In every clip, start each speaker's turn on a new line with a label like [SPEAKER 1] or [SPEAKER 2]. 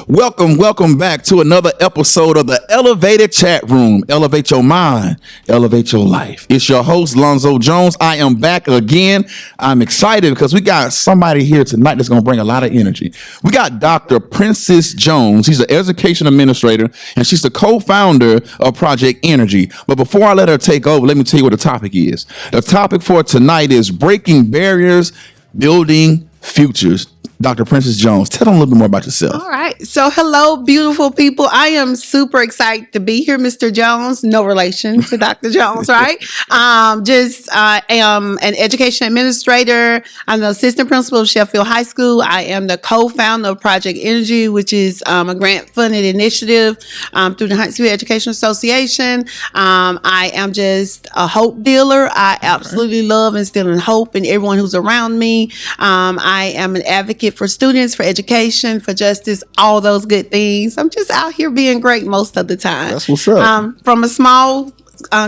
[SPEAKER 1] Welcome back to another episode of the Elevated Chat Room. Elevate your mind, elevate your life. It's your host, Lonzo Jones. I am back again. I'm excited because we got somebody here tonight that's going to bring a lot of energy. We got Dr. Princess Jones. She's an education administrator, and she's the co-founder of Project Energy. But before I let her take over, let me tell you what the topic is. The topic for tonight is breaking barriers, building futures. Dr. Princess Jones, tell them a little bit more about yourself.
[SPEAKER 2] All right. So, hello, beautiful people. I am super excited to be here, Mr. Jones. No relation to Dr. Jones, right? I am an education administrator. I'm the assistant principal of Sheffield High School. I am the co-founder of Project Energy, which is a grant-funded initiative through the Huntsville Education Association. I am just a hope dealer. I absolutely love instilling hope in everyone who's around me. I am an advocate for students, for education, for justice, all those good things. I'm just out here being great most of the time.
[SPEAKER 1] That's what's up.
[SPEAKER 2] From a small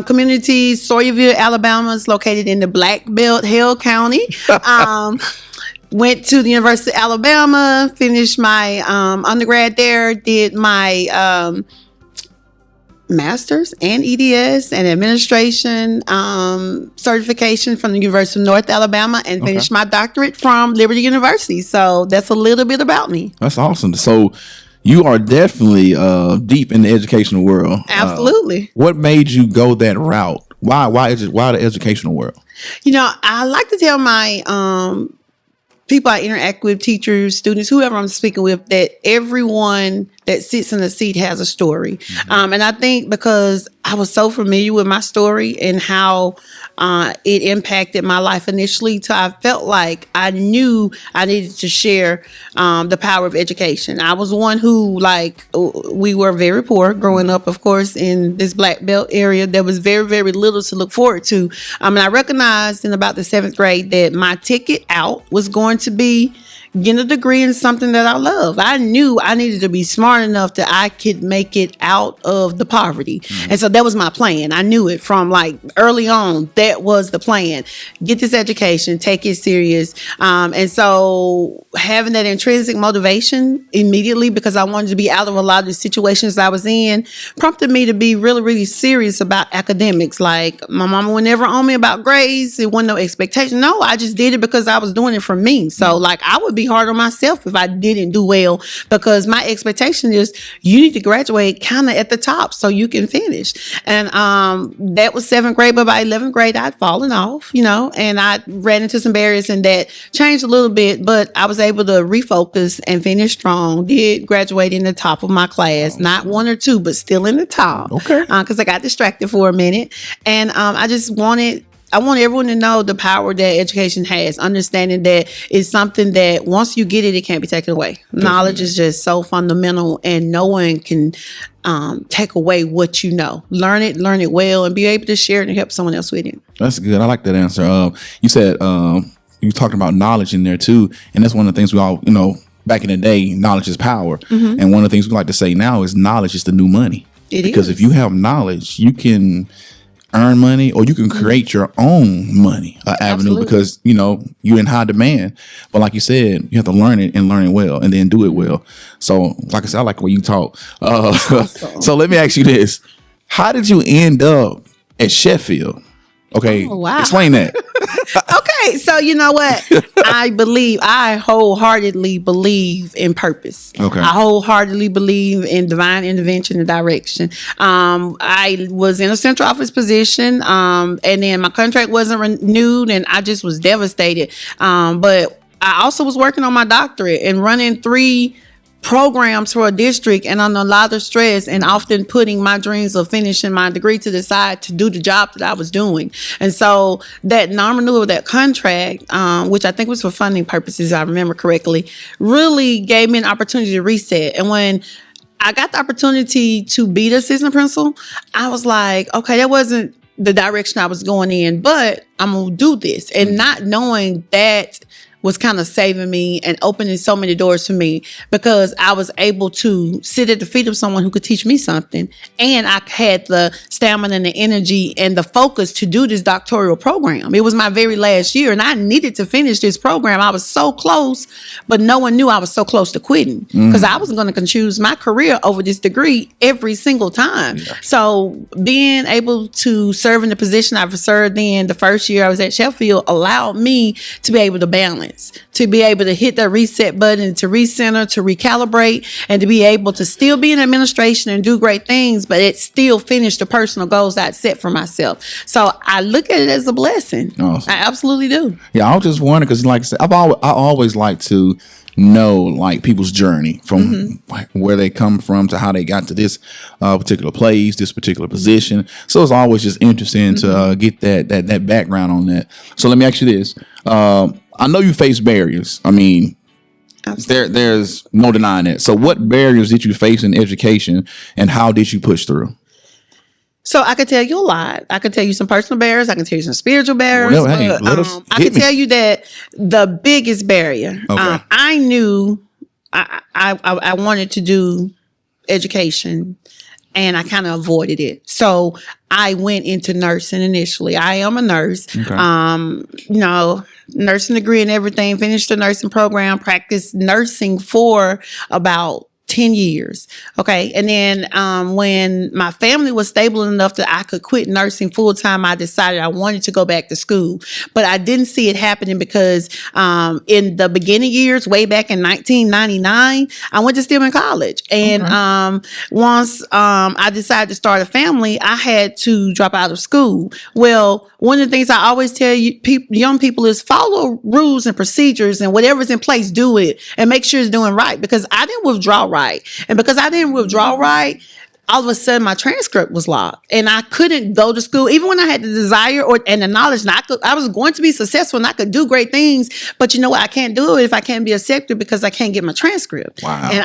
[SPEAKER 2] community, Sawyerville, Alabama, is located in the Black Belt, Hale County. Went to the University of Alabama, finished my undergrad there, did my master's and EDS and administration certification from the University of North Alabama, and finished my doctorate from Liberty University. So that's a little bit about me.
[SPEAKER 1] That's awesome. So you are definitely deep in the educational world.
[SPEAKER 2] Absolutely.
[SPEAKER 1] What made you go that route? Why the educational world?
[SPEAKER 2] You know, I like to tell my people I interact with, teachers, students, whoever I'm speaking with, that everyone that sits in the seat has a story. Mm-hmm. And I think because I was so familiar with my story and how it impacted my life initially, so I felt like I knew I needed to share the power of education. I was one who, we were very poor growing up, of course, in this Black Belt area. There was very, very little to look forward to. And I recognized in about the 7th grade that my ticket out was going to be getting a degree in something that I love. I knew I needed to be smart enough that I could make it out of the poverty. Mm-hmm. And so that was my plan. I knew it from early on. That was the plan. Get this education, take it serious. And so having that intrinsic motivation immediately, because I wanted to be out of a lot of the situations I was in, prompted me to be really, really serious about academics. Like, my mama would never on me about grades. It wasn't no expectation. No, I just did it because I was doing it for me. So I would be hard on myself if I didn't do well, because my expectation is you need to graduate kind of at the top so you can finish. And that was 7th grade, but by 11th grade, I'd fallen off, and I ran into some barriers, and that changed a little bit, but I was able to refocus and finish strong. Did graduate in the top of my class, not 1 or 2, but still in the top.
[SPEAKER 1] Okay.
[SPEAKER 2] Because I got distracted for a minute. And I want everyone to know the power that education has, understanding that it's something that once you get it, it can't be taken away. Definitely. Knowledge is just so fundamental, and no one can take away what you know. Learn it well, and be able to share it and help someone else with it.
[SPEAKER 1] That's good. I like that answer. You said you talking about knowledge in there too, and that's one of the things we all, back in the day, knowledge is power. Mm-hmm. And one of the things we like to say now is knowledge is the new money. Because if you have knowledge, you can earn money, or you can create your own money avenue. Absolutely. Because you're in high demand. But like you said, you have to learn it and learn it well, and then do it well. So like I said, I like the way you talk. Awesome. So let me ask you this: how did you end up at Sheffield? Okay, wow. Explain that.
[SPEAKER 2] Okay, so you know what? I wholeheartedly believe in purpose. Okay. I wholeheartedly believe in divine intervention and direction. I was in a central office position, and then my contract wasn't renewed, and I just was devastated. But I also was working on my doctorate and running 3 programs for a district, and under a lot of stress, and often putting my dreams of finishing my degree to the side to do the job that I was doing. And so that non-renewal of that contract, which I think was for funding purposes, if I remember correctly, really gave me an opportunity to reset. And when I got the opportunity to be the assistant principal, I was like, okay, that wasn't the direction I was going in, but I'm going to do this. And not knowing that was kind of saving me and opening so many doors for me, because I was able to sit at the feet of someone who could teach me something. And I had the stamina and the energy and the focus to do this doctoral program. It was my very last year and I needed to finish this program. I was so close, but no one knew I was so close to quitting because I wasn't going to choose my career over this degree every single time. Yeah. So being able to serve in the position I've served in the first year I was at Sheffield allowed me to be able to balance, to be able to hit that reset button, to recenter, to recalibrate, and to be able to still be in administration and do great things, but it still finish the personal goals I'd set for myself. So I look at it as a blessing. Awesome. I absolutely do.
[SPEAKER 1] Yeah, I was just wondering because, like I said, I always like to know like people's journey from where they come from to how they got to this particular place, this particular position. So it's always just interesting to get that background on that. So let me ask you this: I know you face barriers. I mean, there's no denying it. So what barriers did you face in education, and how did you push through?
[SPEAKER 2] So I could tell you a lot. I could tell you some personal barriers. I can tell you some spiritual barriers. Well, hey, I can tell you that the biggest barrier, I knew I wanted to do education and I kind of avoided it. So I went into nursing initially. I am a nurse, nursing degree and everything, finished the nursing program, practiced nursing for about 10 years. Okay. And then when my family was stable enough that I could quit nursing full time, I decided I wanted to go back to school. But I didn't see it happening because in the beginning years, way back in 1999, I went to Stillman College. And once I decided to start a family, I had to drop out of school. Well, one of the things I always tell you, young people is follow rules and procedures and whatever's in place, do it and make sure it's doing right, because I didn't withdraw right. And because I didn't withdraw right, all of a sudden my transcript was locked and I couldn't go to school, even when I had the desire and the knowledge. And I was going to be successful and I could do great things, but you know what? I can't do it if I can't be accepted because I can't get my transcript.
[SPEAKER 1] Wow.
[SPEAKER 2] And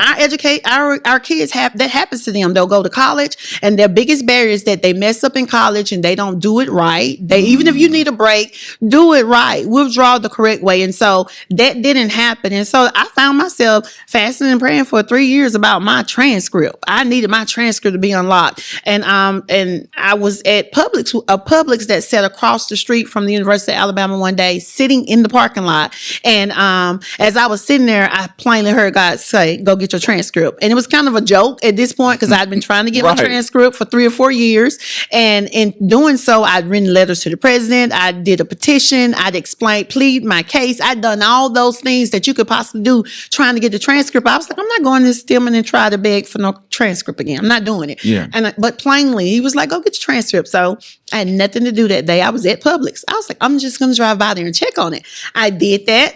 [SPEAKER 2] our kids that happens to them. They'll go to college and their biggest barrier is that they mess up in college and they don't do it right. Even if you need a break, do it right. Withdraw the correct way. And so that didn't happen. And so I found myself fasting and praying for 3 years about my transcript. I needed my transcript to be unlocked. And I was at Publix that sat across the street from the University of Alabama one day, sitting in the parking lot. And as I was sitting there, I plainly heard God say, "Go get your transcript." And it was kind of a joke at this point because I'd been trying to get my transcript for 3 or 4 years. And in doing so, I'd written letters to the president. I did a petition. I'd plead my case. I'd done all those things that you could possibly do trying to get the transcript. I was like, I'm not going to Stillman and try to beg for no transcript again. I'm not doing it.
[SPEAKER 1] Yeah.
[SPEAKER 2] But plainly, he was like, "Go get your transcript." So I had nothing to do that day. I was at Publix. I was like, I'm just going to drive by there and check on it. I did that.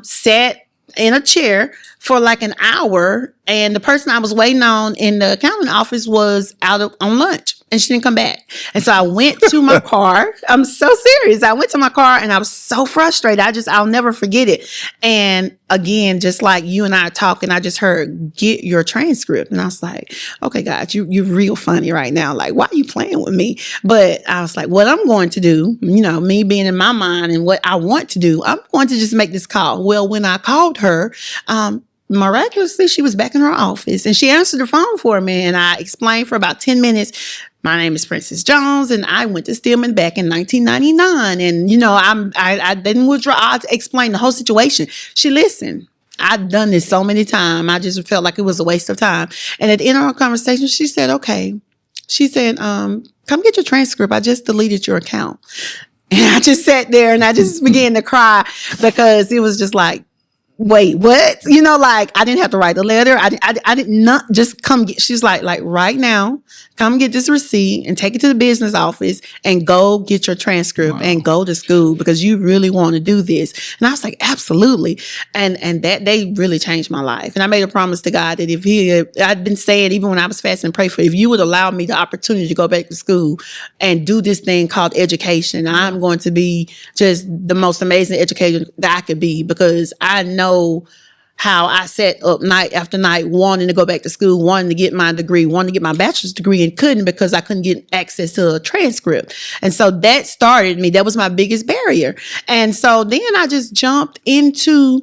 [SPEAKER 2] Sat in a chair for like an hour, and the person I was waiting on in the accounting office was on lunch. And she didn't come back. And so I went to my car. I'm so serious. I went to my car and I was so frustrated. I'll never forget it. And again, just like you and I are talking, I just heard, "Get your transcript." And I was like, okay, God, you're real funny right now. Like, why are you playing with me? But I was like, what I'm going to do, me being in my mind and what I want to do, I'm going to just make this call. Well, when I called her, miraculously, she was back in her office and she answered the phone for me. And I explained for about 10 minutes, "My name is Princess Jones, and I went to Stillman back in 1999. And, I didn't withdraw." I explained the whole situation. She listened. I've done this so many times. I just felt like it was a waste of time. And at the end of our conversation, she said, okay. She said, "Come get your transcript. I just deleted your account." And I just sat there and I just began to cry because it was just like, wait, what? I didn't have to write the letter. I did not just come get, she's like right now, come get this receipt and take it to the business office and go get your transcript and go to school because you really want to do this. And I was like, absolutely. And that day really changed my life. And I made a promise to God that I'd been saying, even when I was fasting and praying for, if you would allow me the opportunity to go back to school and do this thing called education, I'm going to be just the most amazing educator that I could be, because I know how I sat up night after night wanting to go back to school, wanting to get my degree, wanting to get my bachelor's degree, and couldn't because I couldn't get access to a transcript. And so that started me. That was my biggest barrier. And so then I just jumped into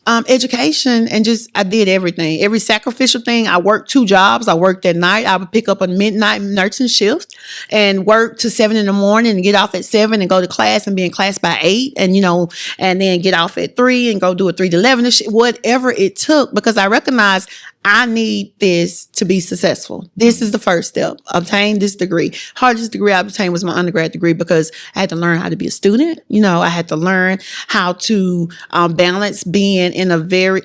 [SPEAKER 2] Education, and just I did everything, every sacrificial thing. I worked 2 jobs. I worked at night. I would pick up a midnight nursing shift and work to 7 in the morning and get off at 7 and go to class and be in class by 8, and and then get off at 3 and go do a 3 to 11, whatever it took, because I recognized I need this to be successful. This is the first step. Obtain this degree. Hardest degree I obtained was my undergrad degree, because I had to learn how to be a student. I had to learn how to balance being in a very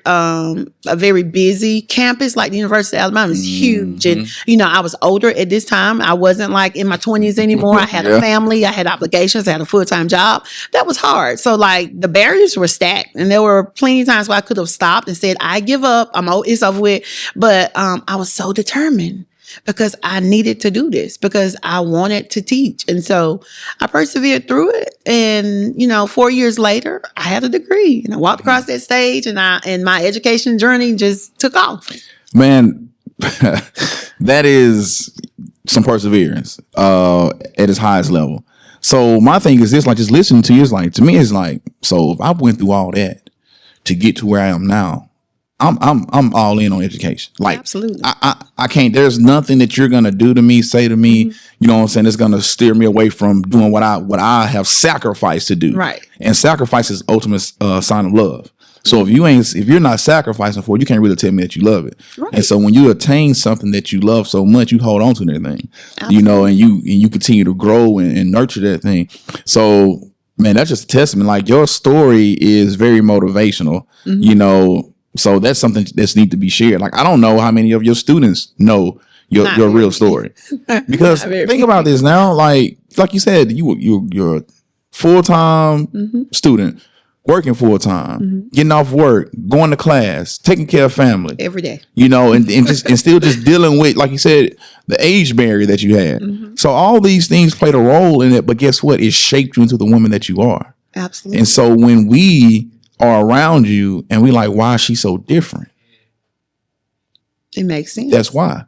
[SPEAKER 2] busy campus like the University of Alabama. Is huge, and I was older at this time. I wasn't like in my 20s anymore. I had a family. I had obligations. I had a full-time job. That was hard. So like the barriers were stacked, and there were plenty of times where I could have stopped and said, "I give up. It's over with." But I was so determined, because I needed to do this, because I wanted to teach. And so I persevered through it. And, 4 years later, I had a degree, and I walked across that stage, and my education journey just took off.
[SPEAKER 1] Man, that is some perseverance at its highest level. So my thing is this, like, just listening to you is like, to me, it's like, so if I went through all that to get to where I am now, I'm all in on education. Like,
[SPEAKER 2] absolutely.
[SPEAKER 1] I can't, there's nothing that you're going to do to me, say to me, you know what I'm saying, it's going to steer me away from doing what I have sacrificed to do.
[SPEAKER 2] Right.
[SPEAKER 1] And sacrifice is ultimate sign of love. So if you're not sacrificing for it, you can't really tell me that you love it. Right. And so when you attain something that you love so much, you hold on to that thing, and you continue to grow and nurture that thing. So, man, that's just a testament. Like, your story is very motivational, So that's something that's need to be shared. Like, I don't know how many of your students know your real story, because think about this now. Like you said, you're a full-time student, working full-time, getting off work, going to class, taking care of family
[SPEAKER 2] every day,
[SPEAKER 1] and still just dealing with, like you said, the age barrier that you had. So all these things played a role in it, but guess what? It shaped you into the woman that you are.
[SPEAKER 2] Absolutely.
[SPEAKER 1] And so when we are around you and we like, why is she so different?
[SPEAKER 2] It makes sense.
[SPEAKER 1] That's why.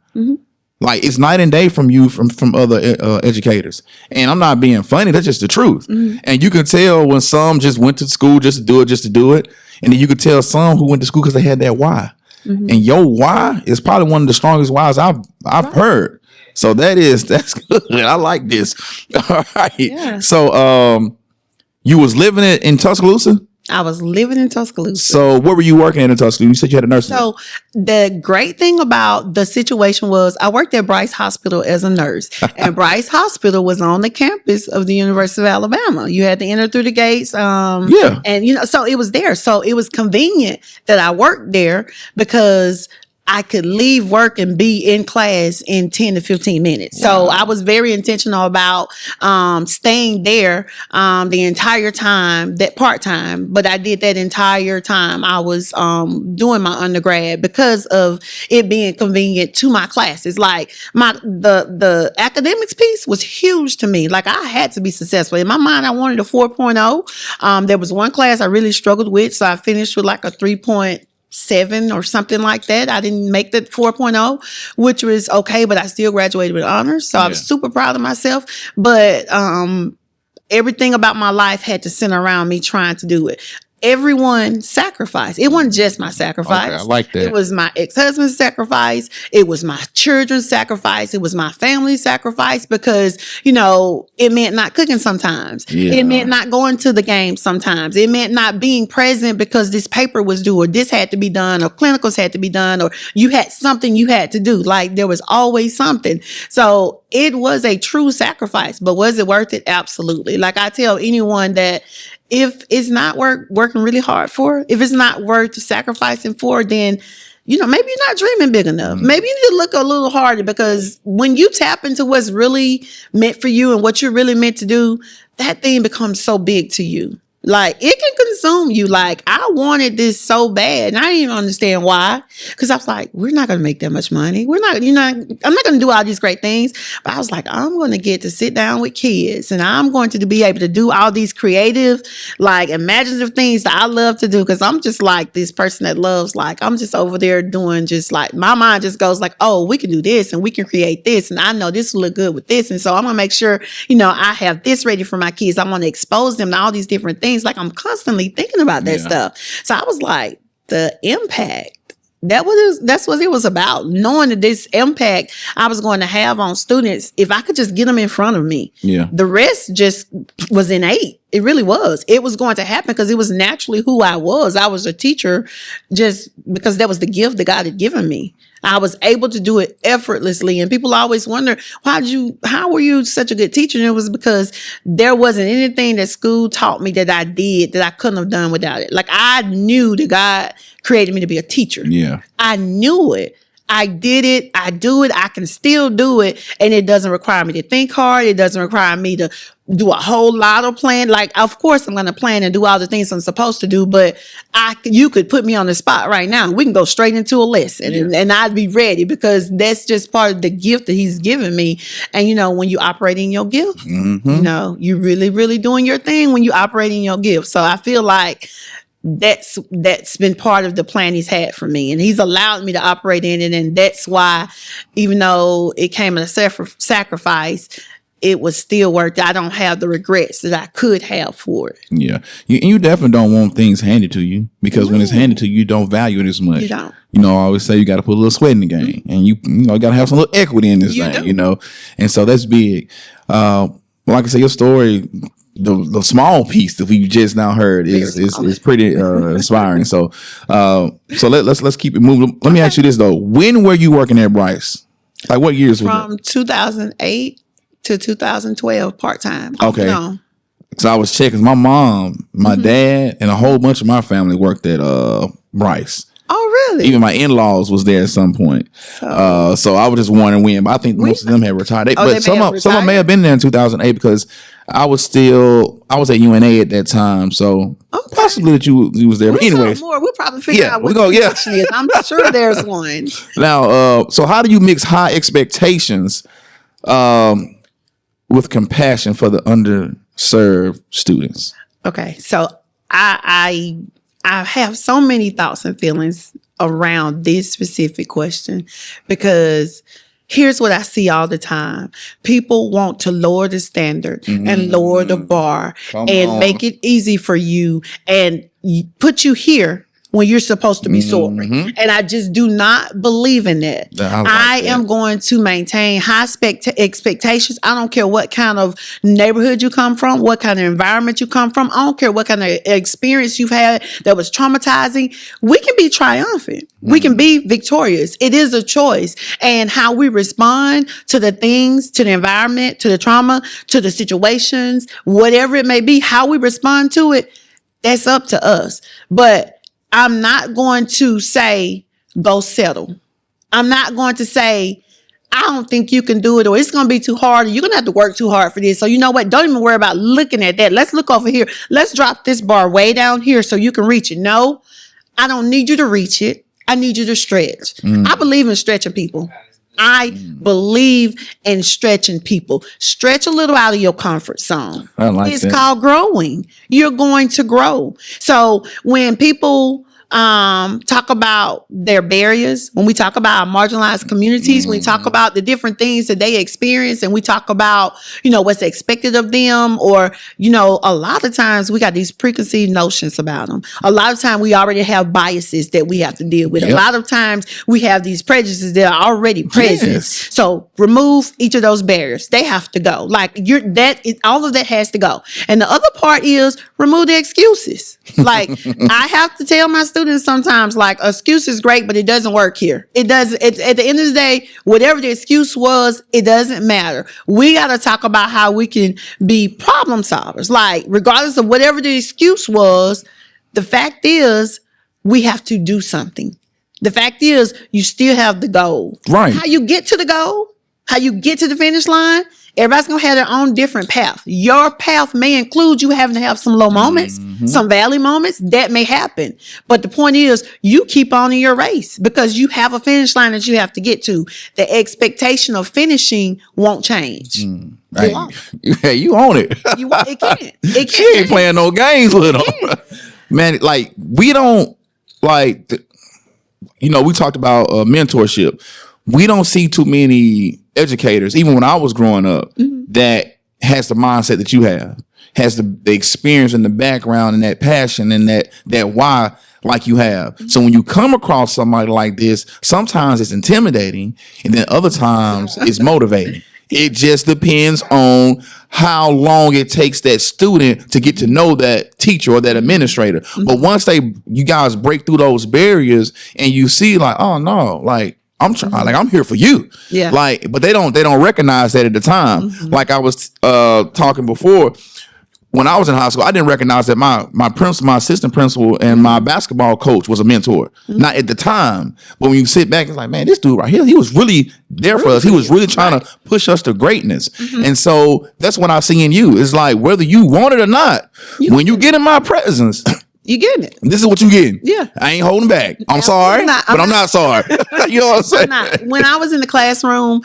[SPEAKER 1] Like, it's night and day from you, from other educators. And I'm not being funny. That's just the truth. And you can tell when some just went to school just to do it. And then you could tell some who went to school because they had that why. And your why is probably one of the strongest whys I've heard. So that's good. I like this. All right. Yeah. So you was living in Tuscaloosa?
[SPEAKER 2] I was living in Tuscaloosa.
[SPEAKER 1] So what were you working in Tuscaloosa? You said you had a nursing.
[SPEAKER 2] So the great thing about the situation was I worked at Bryce Hospital as a nurse, and Bryce Hospital was on the campus of the University of Alabama. You had to enter through the gates. And so it was there. So it was convenient that I worked there, because I could leave work and be in class in 10 to 15 minutes. Wow. So I was very intentional about staying there the entire time, that part-time. But I did that entire time I was doing my undergrad, because of it being convenient to my classes. Like, the academics piece was huge to me. Like, I had to be successful. In my mind, I wanted a 4.0. There was one class I really struggled with, so I finished with like a 3.7 or something like that. I didn't make the 4.0, which was okay, but I still graduated with honors. So I was super proud of myself. But everything about my life had to center around me trying to do it. Everyone sacrificed. It wasn't just my sacrifice.
[SPEAKER 1] Okay, I like that.
[SPEAKER 2] It was my ex-husband's sacrifice. It was my children's sacrifice. It was my family's sacrifice, because, it meant not cooking sometimes. Yeah. It meant not going to the game sometimes. It meant not being present because this paper was due, or this had to be done, or clinicals had to be done, or you had something you had to do. Like, there was always something. So it was a true sacrifice, but was it worth it? Absolutely. Like, I tell anyone that if it's not working really hard for, if it's not worth sacrificing for, then, maybe you're not dreaming big enough. Maybe you need to look a little harder, because when you tap into what's really meant for you and what you're really meant to do, that thing becomes so big to you. Like, it can consume you. Like, I wanted this so bad, and I didn't even understand why. Because I was like, we're not going to make that much money. We're not, I'm not going to do all these great things. But I was like, I'm going to get to sit down with kids, and I'm going to be able to do all these creative, like, imaginative things that I love to do. Because I'm just like this person that loves, like, I'm just over there doing just like, my mind just goes like, oh, we can do this, and we can create this, and I know this will look good with this. And so I'm going to make sure, I have this ready for my kids. I want to expose them to all these different things. Like, I'm constantly thinking about that stuff. So I was like, the impact. That's what it was about. Knowing that this impact I was going to have on students, if I could just get them in front of me.
[SPEAKER 1] Yeah.
[SPEAKER 2] The rest just was innate. It really was. It was going to happen because it was naturally who I was. I was a teacher just because that was the gift that God had given me. I was able to do it effortlessly. And people always wonder, how were you such a good teacher? And it was because there wasn't anything that school taught me that I did that I couldn't have done without it. Like, I knew that God created me to be a teacher.
[SPEAKER 1] Yeah.
[SPEAKER 2] I knew it. I did it. I do it. I can still do it. And it doesn't require me to think hard. It doesn't require me to do a whole lot of plan. Like, of course, I'm going to plan and do all the things I'm supposed to do, but you could put me on the spot right now. We can go straight into a lesson and I'd be ready because that's just part of the gift that he's given me. And, when you operate in your gift, you really, really doing your thing when you operate in your gift. So I feel like that's been part of the plan he's had for me, and he's allowed me to operate in it. And that's why, even though it came at a sacrifice, it was still worth it. I don't have the regrets that I could have for it. Yeah.
[SPEAKER 1] You definitely don't want things handed to you because when it's handed to you, you don't value it as much.
[SPEAKER 2] You don't.
[SPEAKER 1] I always say you got to put a little sweat in the game, and you got to have some little equity in this thing, and so that's big. Like I say, your story, the small piece that we just now heard is pretty inspiring. So let's keep it moving. Let me ask you this though: when were you working at Bryce? Like what years?
[SPEAKER 2] From 2008 to 2012, part time.
[SPEAKER 1] Okay. So I was checking. My mom, my dad, and a whole bunch of my family worked at Bryce.
[SPEAKER 2] Oh, really?
[SPEAKER 1] Even my in-laws was there at some point. So I was just wondering when, but I think most of them had retired. But some of them may have been there in 2008 because I was at UNA at that time. So possibly that you was there. But anyways,
[SPEAKER 2] we'll probably figure out what the connection is. I'm sure there's one.
[SPEAKER 1] Now, so how do you mix high expectations with compassion for the underserved students?
[SPEAKER 2] Okay, so I have so many thoughts and feelings around this specific question because here's what I see all the time. People want to lower the standard and lower the bar make it easy for you and put you here when you're supposed to be soaring. And I just do not believe in that. I am going to maintain high expectations. I don't care what kind of neighborhood you come from, what kind of environment you come from. I don't care what kind of experience you've had that was traumatizing. We can be triumphant. We can be victorious. It is a choice. And how we respond to the things, to the environment, to the trauma, to the situations, whatever it may be, how we respond to it, that's up to us. But I'm not going to say, go settle. I'm not going to say, I don't think you can do it, or it's going to be too hard, or you're going to have to work too hard for this. So you know what? Don't even worry about looking at that. Let's look over here. Let's drop this bar way down here so you can reach it. No, I don't need you to reach it. I need you to stretch. I believe in stretching people. I believe in stretching people. Stretch a little out of your comfort zone. It's called growing. You're going to grow. So when people talk about their barriers, when we talk about our marginalized communities, when we talk about the different things that they experience, and we talk about, what's expected of them, or, a lot of times we got these preconceived notions about them. A lot of times we already have biases that we have to deal with. A lot of times we have these prejudices that are already present. So remove each of those barriers. They have to go. All of that has to go. And the other part is remove the excuses. Like, I have to tell my students sometimes, like, excuse is great, but it doesn't work here. It doesn't. At the end of the day, whatever the excuse was, it doesn't matter. We got to talk about how we can be problem solvers. Like, regardless of whatever the excuse was, the fact is we have to do something. The fact is you still have the goal.
[SPEAKER 1] Right.
[SPEAKER 2] How you get to the goal, how you get to the finish line, everybody's going to have their own different path. Your path may include you having to have some low moments, some valley moments. That may happen. But the point is, you keep on in your race because you have a finish line that you have to get to. The expectation of finishing won't change.
[SPEAKER 1] Right. You own it.
[SPEAKER 2] It can't. It can't.
[SPEAKER 1] She ain't playing no games with them. Man, like, we don't, like, we talked about mentorship. We don't see too many educators, even when I was growing up, that has the mindset that you have, has the experience and the background and that passion and that why like you have. So when you come across somebody like this, sometimes it's intimidating, and then other times it's motivating. It just depends on how long it takes that student to get to know that teacher or that administrator. But once you guys break through those barriers and you see like, oh no, like I'm trying, like I'm here for you.
[SPEAKER 2] Yeah.
[SPEAKER 1] Like, but they don't recognize that at the time. Like I was talking before, when I was in high school, I didn't recognize that my assistant principal, and my basketball coach was a mentor. Not at the time, but when you sit back, it's like, man, this dude right here, he was really there for us. He was really trying to push us to greatness. And so that's what I see in you. It's like, whether you want it or not, when you get in my presence,
[SPEAKER 2] you getting it.
[SPEAKER 1] This is what you getting.
[SPEAKER 2] Yeah.
[SPEAKER 1] I ain't holding back. I'm sorry, but I'm not sorry. You know what I'm saying?
[SPEAKER 2] When I was in the classroom,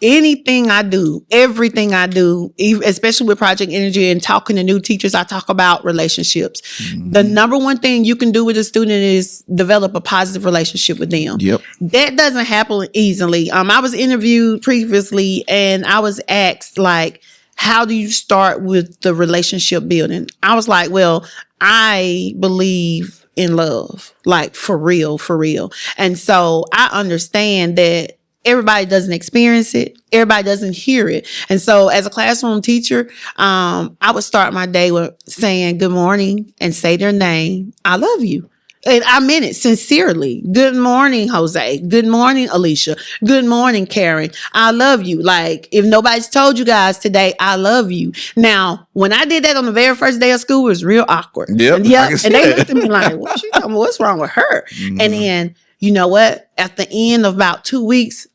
[SPEAKER 2] anything I do, everything I do, especially with Project Energy and talking to new teachers, I talk about relationships. The number one thing you can do with a student is develop a positive relationship with them.
[SPEAKER 1] Yep.
[SPEAKER 2] That doesn't happen easily. I was interviewed previously and I was asked like, how do you start with the relationship building? I was like, well, I believe in love, like for real, for real. And so I understand that everybody doesn't experience it. Everybody doesn't hear it. And so as a classroom teacher, I would start my day with saying good morning and say their name. I love you. And I meant it sincerely. Good morning, Jose. Good morning, Alicia. Good morning, Karen. I love you. Like, if nobody's told you guys today, I love you. Now, when I did that on the very first day of school, it was real awkward.
[SPEAKER 1] Yep.
[SPEAKER 2] And they looked at me like, what you talking about? What's wrong with her? And then, you know what? At the end of about 2 weeks,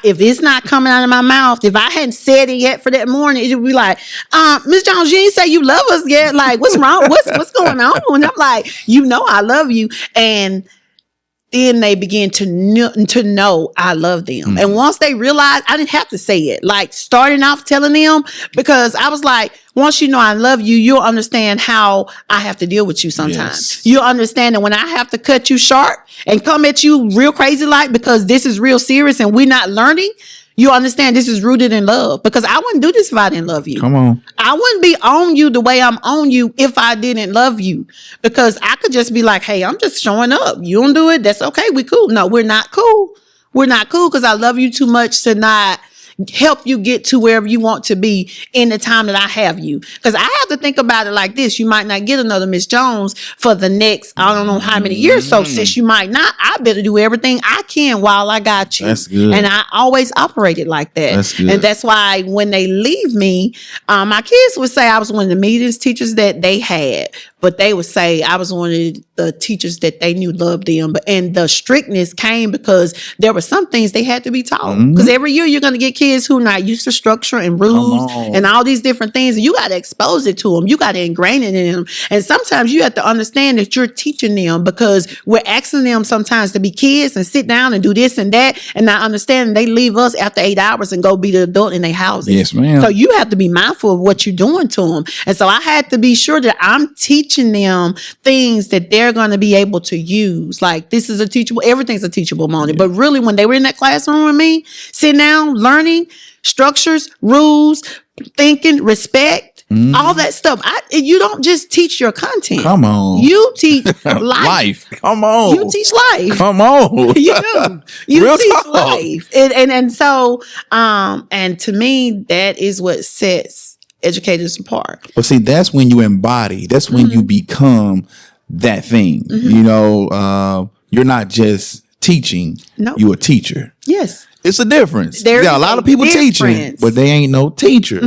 [SPEAKER 2] if it's not coming out of my mouth, if I hadn't said it yet for that morning, it would be like, Ms. Jones, you ain't say you love us yet. Like, what's wrong? What's going on? And I'm like, I love you. And then they begin to know I love them. And once they realize, I didn't have to say it. Like starting off telling them, because I was like, once you know I love you, you'll understand how I have to deal with you sometimes.
[SPEAKER 1] Yes.
[SPEAKER 2] You'll understand that when I have to cut you sharp and come at you real crazy like, because this is real serious and we're not learning, you understand this is rooted in love, because I wouldn't do this if I didn't love you.
[SPEAKER 1] Come on.
[SPEAKER 2] I wouldn't be on you the way I'm on you if I didn't love you, because I could just be like, hey, I'm just showing up. You don't do it. That's okay. We cool. No, we're not cool. We're not cool because I love you too much to not help you get to wherever you want to be in the time that I have you. Because I have to think about it like this. You might not get another Miss Jones for the next, I don't know how many years. So since you might not, I better do everything I can while I got you.
[SPEAKER 1] That's good.
[SPEAKER 2] And I always operated like that.
[SPEAKER 1] That's good.
[SPEAKER 2] And that's why when they leave me, my kids would say I was one of the meanest teachers that they had. But they would say I was one of the teachers that they knew loved them. And the strictness came because there were some things they had to be taught. Because every year you're going to get kids who are not used to structure and rules and all these different things. And you got to expose it to them. You got to ingrain it in them. And sometimes you have to understand that you're teaching them, because we're asking them sometimes to be kids and sit down and do this and that. And not understanding they leave us after 8 hours and go be the adult in their houses.
[SPEAKER 1] Yes, ma'am.
[SPEAKER 2] So you have to be mindful of what you're doing to them. And so I had to be sure that I'm teaching them things that they're going to be able to use. Like, this is everything's a teachable moment. But really, when they were in that classroom with me, sitting down, learning structures, rules, thinking, respect, all that stuff. You don't just teach your content.
[SPEAKER 1] Come on.
[SPEAKER 2] You teach life.
[SPEAKER 1] Come on.
[SPEAKER 2] You teach life.
[SPEAKER 1] Come on.
[SPEAKER 2] You do. You
[SPEAKER 1] Real
[SPEAKER 2] teach
[SPEAKER 1] talk.
[SPEAKER 2] life. And so, and to me, that is what sets educators apart.
[SPEAKER 1] But see, that's when you embody. That's when you become that thing. You know, you're not just teaching.
[SPEAKER 2] No.
[SPEAKER 1] You're a teacher.
[SPEAKER 2] Yes.
[SPEAKER 1] It's a difference.
[SPEAKER 2] There
[SPEAKER 1] There are a
[SPEAKER 2] is
[SPEAKER 1] lot
[SPEAKER 2] a
[SPEAKER 1] of people teaching,
[SPEAKER 2] difference.
[SPEAKER 1] but they ain't no teacher.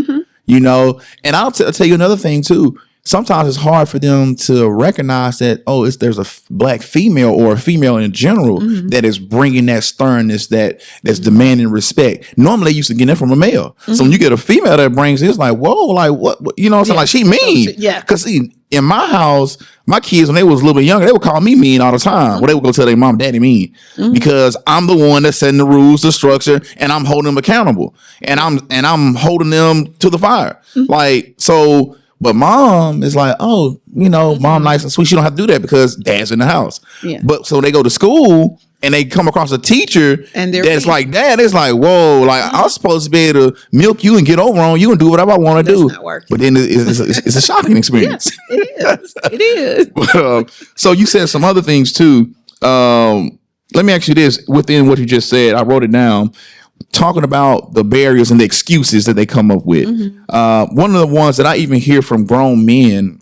[SPEAKER 1] You know, and I'll tell you another thing too. Sometimes it's hard for them to recognize that, there's a black female or a female in general that is bringing that sternness, that's demanding respect. Normally, they used to get that from a male. So when you get a female that brings it, it's like, whoa, like what you know what I'm saying? Like, she mean.
[SPEAKER 2] Yeah.
[SPEAKER 1] Because see, in my house, my kids, when they was a little bit younger, they would call me mean all the time. Well, they would go tell their mom, daddy mean, because I'm the one that's setting the rules, the structure, and I'm holding them accountable, and I'm holding them to the fire. Like, so. But mom is like, mom nice and sweet. She don't have to do that because dad's in the house.
[SPEAKER 2] Yeah.
[SPEAKER 1] But so they go to school and they come across a teacher
[SPEAKER 2] And they're
[SPEAKER 1] that's
[SPEAKER 2] weak.
[SPEAKER 1] like that, it's like, whoa, like I'm supposed to be able to milk you and get over on you and do whatever I want to do.
[SPEAKER 2] not working.
[SPEAKER 1] But then it's a shocking experience.
[SPEAKER 2] It is. It is.
[SPEAKER 1] But, so you said some other things too. Let me ask you this: within what you just said, I wrote it down. Talking about the barriers and the excuses that they come up with. One of the ones that I even hear from grown men,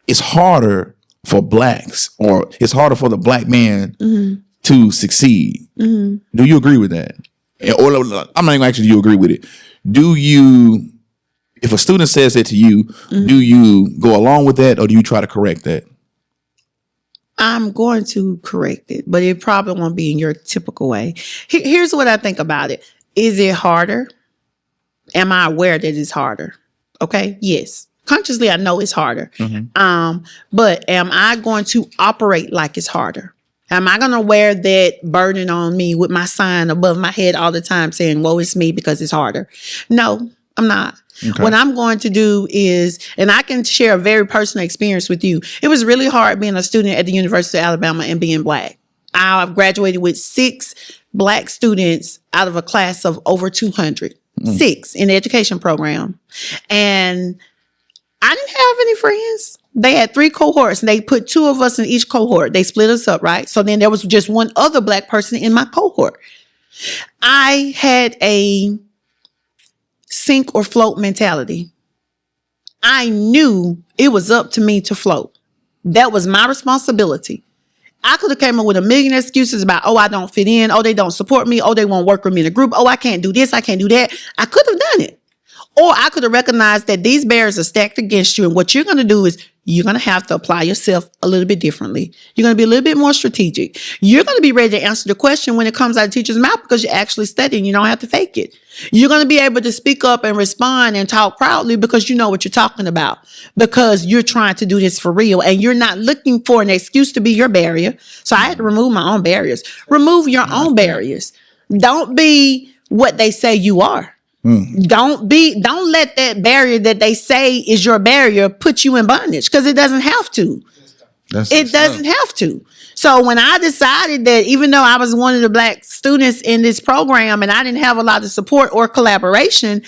[SPEAKER 1] it's harder for blacks, or it's harder for the black man to succeed. Do you agree with that? Or I'm not even actually. Do you agree with it? Do you? If a student says that to you, do you go along with that, or do you try to correct that?
[SPEAKER 2] I'm going to correct it, but it probably won't be in your typical way. Here's what I think about it. Is it harder? Am I aware that it's harder? Okay. Yes. Consciously, I know it's harder. But am I going to operate like it's harder? Am I going to wear that burden on me with my sign above my head all the time saying, woe is me because it's harder? No, I'm not. Okay. What I'm going to do is, and I can share a very personal experience with you. It was really hard being a student at the University of Alabama and being black. I've graduated with 6 black students out of a class of over 200, 6 in the education program. And I didn't have any friends. They had 3 cohorts and they put 2 of us in each cohort. They split us up, right? So then there was just one other black person in my cohort. I had a sink or float mentality. I knew it was up to me to float. That was my responsibility. I could have came up with a million excuses about, oh, I don't fit in. Oh, they don't support me. Oh, they won't work with me in a group. Oh, I can't do this. I can't do that. I could have done it. Or I could have recognized that these barriers are stacked against you. And what you're going to do is you're going to have to apply yourself a little bit differently. You're going to be a little bit more strategic. You're going to be ready to answer the question when it comes out of the teacher's mouth because you're actually studying. You don't have to fake it. You're going to be able to speak up and respond and talk proudly because you know what you're talking about, because you're trying to do this for real and you're not looking for an excuse to be your barrier. So I had to remove my own barriers. Remove your own barriers. Don't be what they say you are. Don't let that barrier that they say is your barrier put you in bondage, because it doesn't have to. It doesn't have to. So when I decided that even though I was one of the black students in this program and I didn't have a lot of support or collaboration,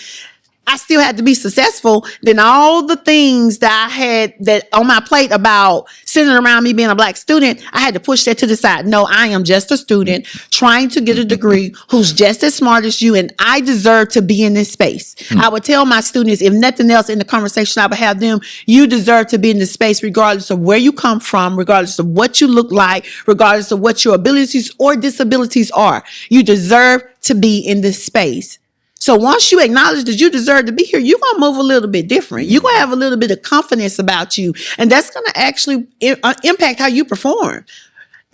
[SPEAKER 2] I still had to be successful. Then all the things that I had that on my plate about centered around me being a black student, I had to push that to the side. No, I am just a student trying to get a degree who's just as smart as you, and I deserve to be in this space. I would tell my students, if nothing else in the conversation I would have them, you deserve to be in this space regardless of where you come from, regardless of what you look like, regardless of what your abilities or disabilities are. You deserve to be in this space. So once you acknowledge that you deserve to be here, you're going to move a little bit different. You're going to have a little bit of confidence about you. And that's going to actually impact how you perform.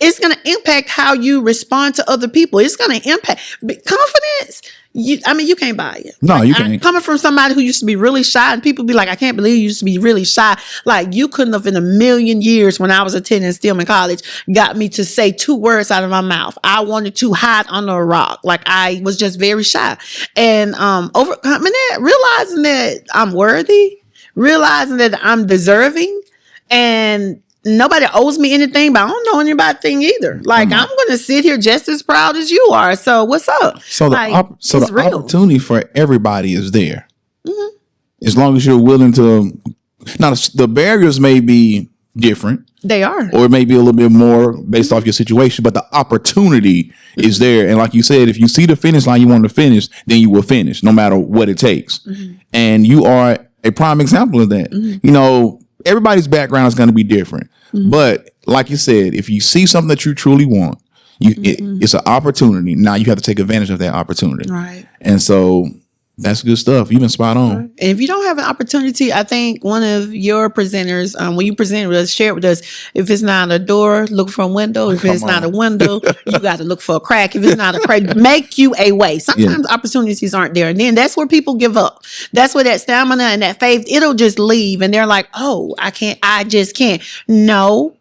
[SPEAKER 2] It's going to impact how you respond to other people. It's going to impact confidence. You can't buy it.
[SPEAKER 1] No, you can't.
[SPEAKER 2] Coming from somebody who used to be really shy, and people be like, I can't believe you used to be really shy. Like, you couldn't have in a million years when I was attending Stillman College got me to say 2 words out of my mouth. I wanted to hide under a rock. Like, I was just very shy. And overcoming that, realizing that I'm worthy, realizing that I'm deserving, and nobody owes me anything, but I don't know anything either. Like, I'm going to sit here just as proud as you are. So what's up?
[SPEAKER 1] So the opportunity for everybody is there. As long as you're willing to. Now, the barriers may be different.
[SPEAKER 2] They are.
[SPEAKER 1] Or it may be a little bit more based off your situation, but the opportunity is there. And like you said, if you see the finish line you want to finish, then you will finish no matter what it takes. And you are a prime example of that. You know, everybody's background is going to be different. But like you said, if you see something that you truly want, it's an opportunity. Now you have to take advantage of that opportunity.
[SPEAKER 2] Right.
[SPEAKER 1] And so that's good stuff. You've been spot on.
[SPEAKER 2] And if you don't have an opportunity, I think one of your presenters, when you present with us, share with us, if it's not a door, look for a window. If it's not a window, you got to look for a crack. If it's not a crack, make you a way. Sometimes opportunities aren't there. And then that's where people give up. That's where that stamina and that faith, it'll just leave. And they're like, oh, I just can't. No,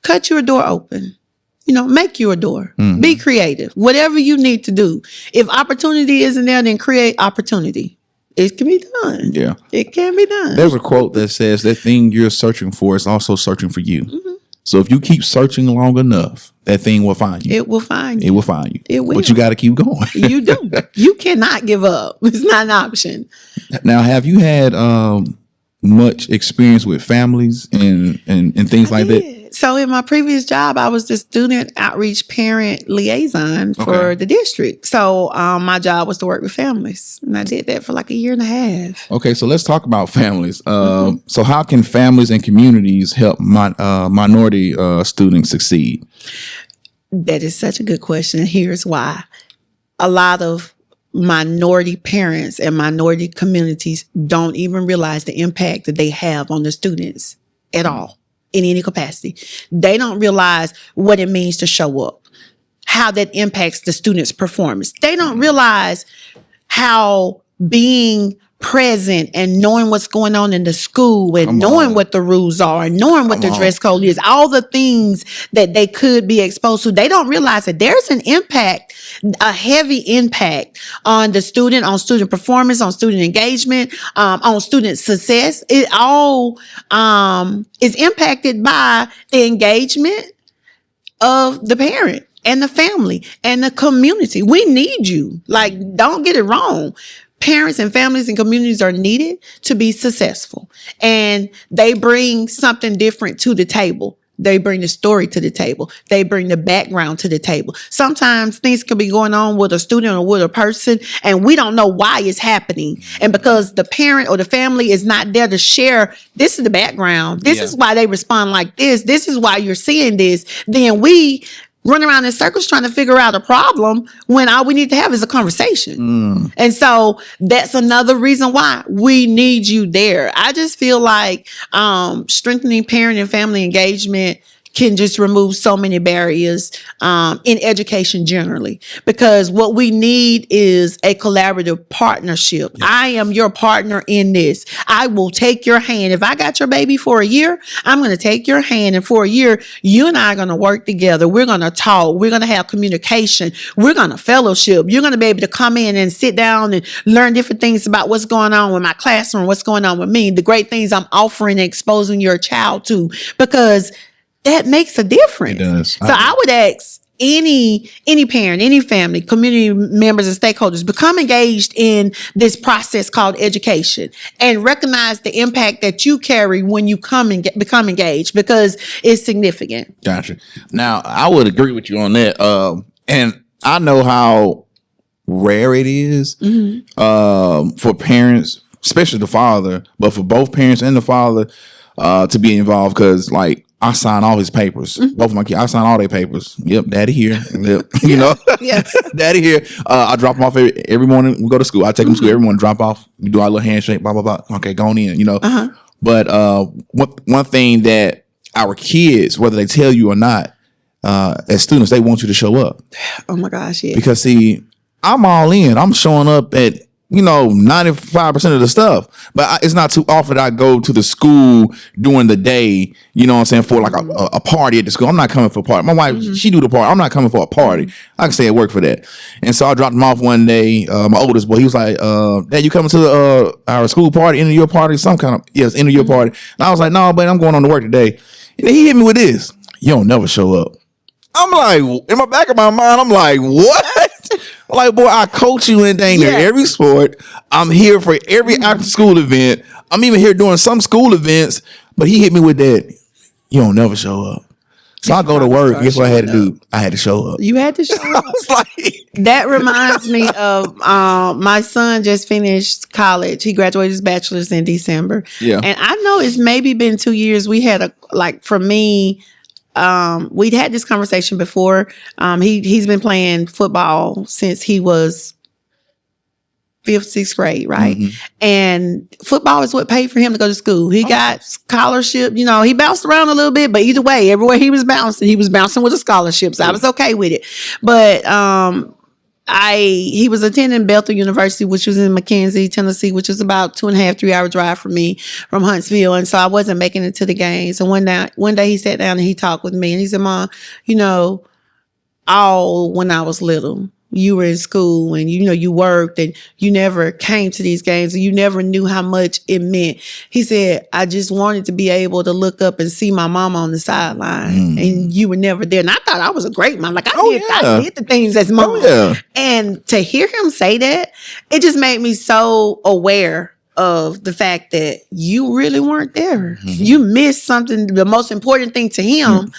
[SPEAKER 2] cut your door open. You know, make you a door. Be creative. Whatever you need to do. If opportunity isn't there, then create opportunity. It can be done. Yeah. It can be done.
[SPEAKER 1] There's a quote that says that thing you're searching for is also searching for you. So if you keep searching long enough, that thing will find you.
[SPEAKER 2] It will find you.
[SPEAKER 1] It will find you.
[SPEAKER 2] It will.
[SPEAKER 1] But you got to keep going.
[SPEAKER 2] You do. You cannot give up. It's not an option.
[SPEAKER 1] Now, have you had much experience with families and things like that?
[SPEAKER 2] So in my previous job, I was the student outreach parent liaison for the district. So my job was to work with families, and I did that for like a year and a half.
[SPEAKER 1] Okay, so let's talk about families. So how can families and communities help minority students succeed?
[SPEAKER 2] That is such a good question. Here's why. A lot of minority parents and minority communities don't even realize the impact that they have on the students at all in any capacity. They don't realize what it means to show up, how that impacts the students' performance. They don't realize how being present and knowing what's going on in the school and knowing what the rules are and knowing what the dress code is, all the things that they could be exposed to. They don't realize that there's an impact, a heavy impact on the student, on student performance, on student engagement, on student success. It all is impacted by the engagement of the parent and the family and the community. We need you. Like, don't get it wrong. Parents and families and communities are needed to be successful, and they bring something different to the table. They bring the story to the table. They bring the background to the table. Sometimes things can be going on with a student or with a person, and we don't know why it's happening. And because the parent or the family is not there to share, this is the background. This is why they respond like this. This is why you're seeing this. Then we run around in circles trying to figure out a problem when all we need to have is a conversation. And so that's another reason why we need you there. I just feel like strengthening parent and family engagement can just remove so many barriers in education generally, because what we need is a collaborative partnership. I am your partner in this. I will take your hand. If I got your baby for a year, I'm going to take your hand, and for a year, you and I are going to work together. We're going to talk. We're going to have communication. We're going to fellowship. You're going to be able to come in and sit down and learn different things about what's going on with my classroom, what's going on with me, the great things I'm offering and exposing your child to, because that makes a difference.
[SPEAKER 1] It does.
[SPEAKER 2] So I would ask any parent, any family, community members and stakeholders, become engaged in this process called education and recognize the impact that you carry when you come and become engaged, because it's significant.
[SPEAKER 1] Gotcha. Now, I would agree with you on that. And I know how rare it is for parents, especially the father, but for both parents and the father to be involved, because like, I sign all his papers. Both of my kids, I sign all their papers. Yep, daddy here. Yep. You know, daddy here. I drop them off every morning. We go to school. I take them to school every morning, drop off. We do our little handshake, blah, blah, blah. Okay, go on in, you know. But one thing that our kids, whether they tell you or not, as students, they want you to show up.
[SPEAKER 2] Oh my gosh, yeah.
[SPEAKER 1] Because see, I'm all in. I'm showing up at 95% of the stuff, but it's not too often that I go to the school during the day, you know what I'm saying, for like a party at the school. I'm not coming for a party. My wife, she do the party. I'm not coming for a party. I can stay at work for that. And so I dropped him off one day. My oldest boy, he was like, Dad, you coming to our school party, end of your party, some kind of, yes, end of your party. And I was like, no, but I'm going on to work today. And then he hit me with this: you don't never show up. I'm like, in my back of my mind, I'm like, what? I'm like, boy, I coach you in dang near every sport. I'm here for every after school event. I'm even here doing some school events. But he hit me with that: you don't never show up. So I go to work. Guess what I had to do? I had to show up.
[SPEAKER 2] You had to show up.
[SPEAKER 1] I was like,
[SPEAKER 2] that reminds me of my son just finished college. He graduated his bachelor's in December.
[SPEAKER 1] Yeah.
[SPEAKER 2] And I know it's maybe been 2 years. We had for me, we'd had this conversation before. He's been playing football since he was 5th, 6th grade, right? And football is what paid for him to go to school. He got scholarship. He bounced around a little bit, but either way, everywhere he was bouncing with a scholarship. So I was okay with it. But he was attending Bethel University, which was in McKenzie, Tennessee, which is about 2.5, 3 hour drive from me, from Huntsville. And so I wasn't making it to the game. So one day he sat down and he talked with me, and he said, Mom, when I was little, you were in school and, you worked and you never came to these games and you never knew how much it meant. He said, I just wanted to be able to look up and see my mama on the sideline and you were never there. And I thought I was a great mom. Like I did the things as mom. And to hear him say that, it just made me so aware of the fact that you really weren't there. You missed something, the most important thing to him.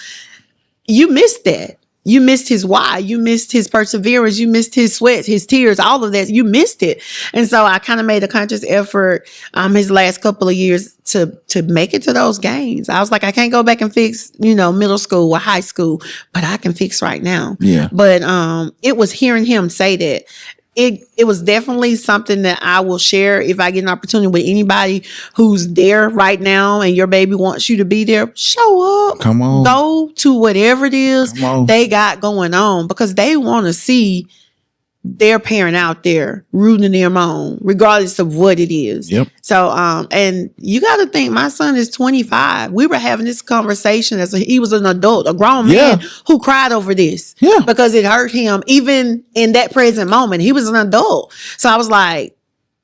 [SPEAKER 2] You missed that. You missed his why. You missed his perseverance. You missed his sweat, his tears, all of that. You missed it. And so I kind of made a conscious effort his last couple of years to make it to those games. I was like, I can't go back and fix, middle school or high school, but I can fix right now.
[SPEAKER 1] Yeah.
[SPEAKER 2] But it was hearing him say that. It was definitely something that I will share if I get an opportunity with anybody who's there right now and your baby wants you to be there. Show up.
[SPEAKER 1] Come on.
[SPEAKER 2] Go to whatever it is they got going on because they want to see their parent out there rooting them on, regardless of what it is.
[SPEAKER 1] Yep.
[SPEAKER 2] So, and you got to think, my son is 25. We were having this conversation he was an adult, a grown man who cried over this because it hurt him. Even in that present moment, he was an adult. So I was like,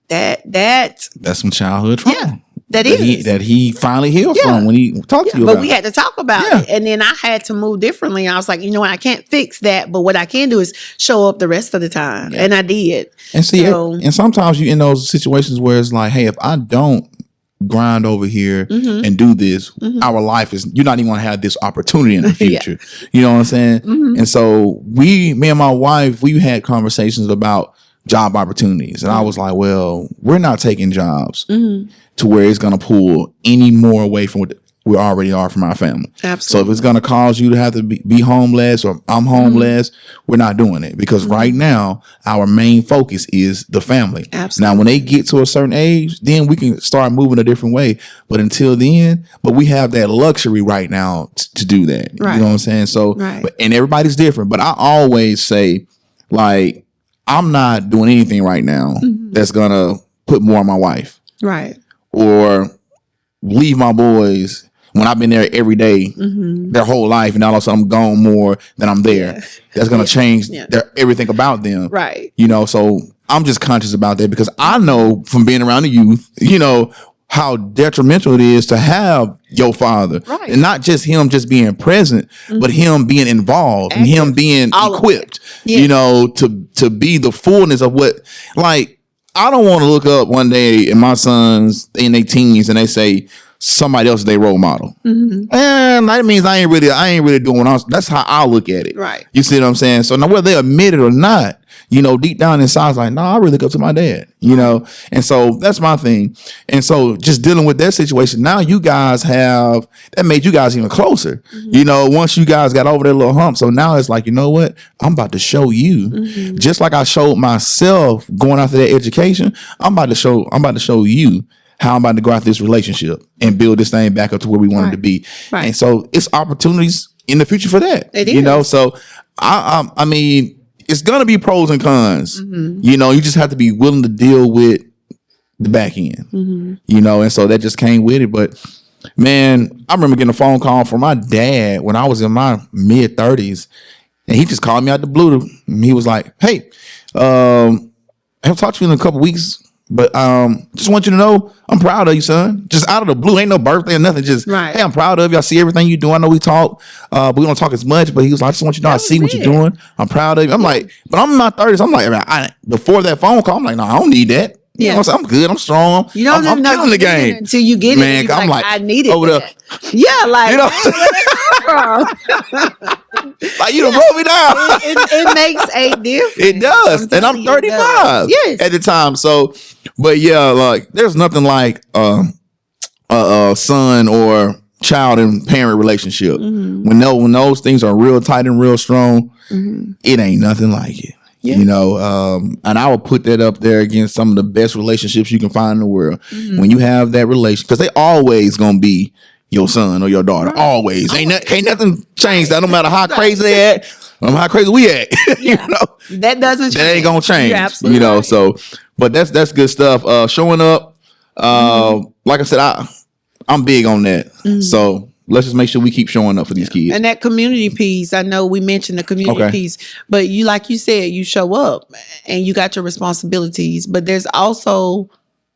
[SPEAKER 2] that's
[SPEAKER 1] some childhood trauma.
[SPEAKER 2] Yeah. That
[SPEAKER 1] he finally healed from when he talked to you about.
[SPEAKER 2] But we had to talk about it. And then I had to move differently. I was like, I can't fix that. But what I can do is show up the rest of the time. And I did.
[SPEAKER 1] And see, and sometimes you in those situations where it's like, hey, if I don't grind over here and do this, our life you're not even going to have this opportunity in the future. You know what I'm saying? And so me and my wife, we had conversations about job opportunities. And I was like, well, we're not taking jobs to where it's going to pull any more away from what we already are from our family.
[SPEAKER 2] Absolutely.
[SPEAKER 1] So if it's going to cause you to have to be homeless or I'm homeless, we're not doing it because right now our main focus is the family.
[SPEAKER 2] Absolutely.
[SPEAKER 1] Now, when they get to a certain age, then we can start moving a different way. But until then, we have that luxury right now to do that.
[SPEAKER 2] Right.
[SPEAKER 1] You know what I'm saying? So, and everybody's different, but I always say, like, I'm not doing anything right now that's going to put more on my wife.
[SPEAKER 2] Right.
[SPEAKER 1] Or leave my boys when I've been there every day, their whole life, and all of a sudden I'm gone more than I'm there. Yeah. That's going to change everything about them.
[SPEAKER 2] Right.
[SPEAKER 1] So I'm just conscious about that because I know from being around the youth, how detrimental it is to have your father. Right. And not just him just being present, but him being involved and him being equipped, to be the fullness of what, like, I don't want to look up one day and my sons in their teens and they say somebody else is their role model. And that means I ain't really doing what I was. That's how I look at it.
[SPEAKER 2] Right.
[SPEAKER 1] You see what I'm saying? So now whether they admit it or not, deep down inside, it's like, I really look up to my dad, And so that's my thing. And so just dealing with that situation, now you guys that made you guys even closer, once you guys got over that little hump. So now it's like, you know what? I'm about to show you, just like I showed myself going after that education, I'm about to show you how I'm about to go after this relationship and build this thing back up to where we want it to be. Right. And so it's opportunities in the future for that.
[SPEAKER 2] It is.
[SPEAKER 1] So I mean, it's going to be pros and cons. You just have to be willing to deal with the back end, and so that just came with it. But man, I remember getting a phone call from my dad when I was in my mid 30s and he just called me out the blue. And he was like, hey, I'll talk to you in a couple weeks. But just want you to know, I'm proud of you, son. Just out of the blue, ain't no birthday or nothing. Just, hey, I'm proud of you. I see everything you do. I know we talk, but we don't talk as much. But he was like, I just want you to know I see what you're doing. I'm proud of you. I'm like, but I'm in my 30s. I'm like, before that phone call, I'm like, no, I don't need that. You know, I'm good. I'm strong.
[SPEAKER 2] You don't
[SPEAKER 1] I'm
[SPEAKER 2] know
[SPEAKER 1] killing the game
[SPEAKER 2] until you get
[SPEAKER 1] man,
[SPEAKER 2] it.
[SPEAKER 1] I'm like,
[SPEAKER 2] I need it.
[SPEAKER 1] Over there.
[SPEAKER 2] Yeah, like,
[SPEAKER 1] like you done broke me down.
[SPEAKER 2] It makes a difference.
[SPEAKER 1] It does. And I'm 35 at the time. So, but yeah, like there's nothing like a son or child and parent relationship. When those things are real tight and real strong, it ain't nothing like it. Yeah. And I would put that up there against some of the best relationships you can find in the world. When you have that relation, because they always gonna be your son or your daughter. Right. Always. Ain't nothing changed. That no matter how crazy they act, no matter how crazy we act.
[SPEAKER 2] That doesn't change.
[SPEAKER 1] That ain't gonna change.
[SPEAKER 2] You're absolutely right.
[SPEAKER 1] So but that's good stuff. Showing up, like I said, I'm big on that. So let's just make sure we keep showing up for these kids.
[SPEAKER 2] And that community piece, I know we mentioned the community piece, but you, like you said, you show up and you got your responsibilities, but there's also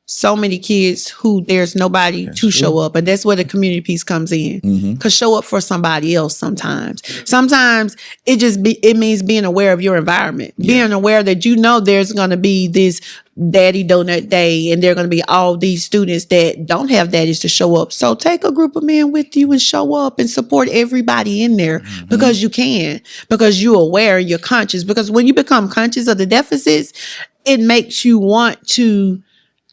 [SPEAKER 2] so many kids who there's nobody to show up. And that's where the community piece comes in. Because show up for somebody else sometimes. Sometimes it means being aware of your environment. Being aware that you know there's going to be this daddy donut day and there are going to be all these students that don't have daddies to show up. So take a group of men with you and show up and support everybody in there because you can. Because you're aware and you're conscious. Because when you become conscious of the deficits, it makes you want to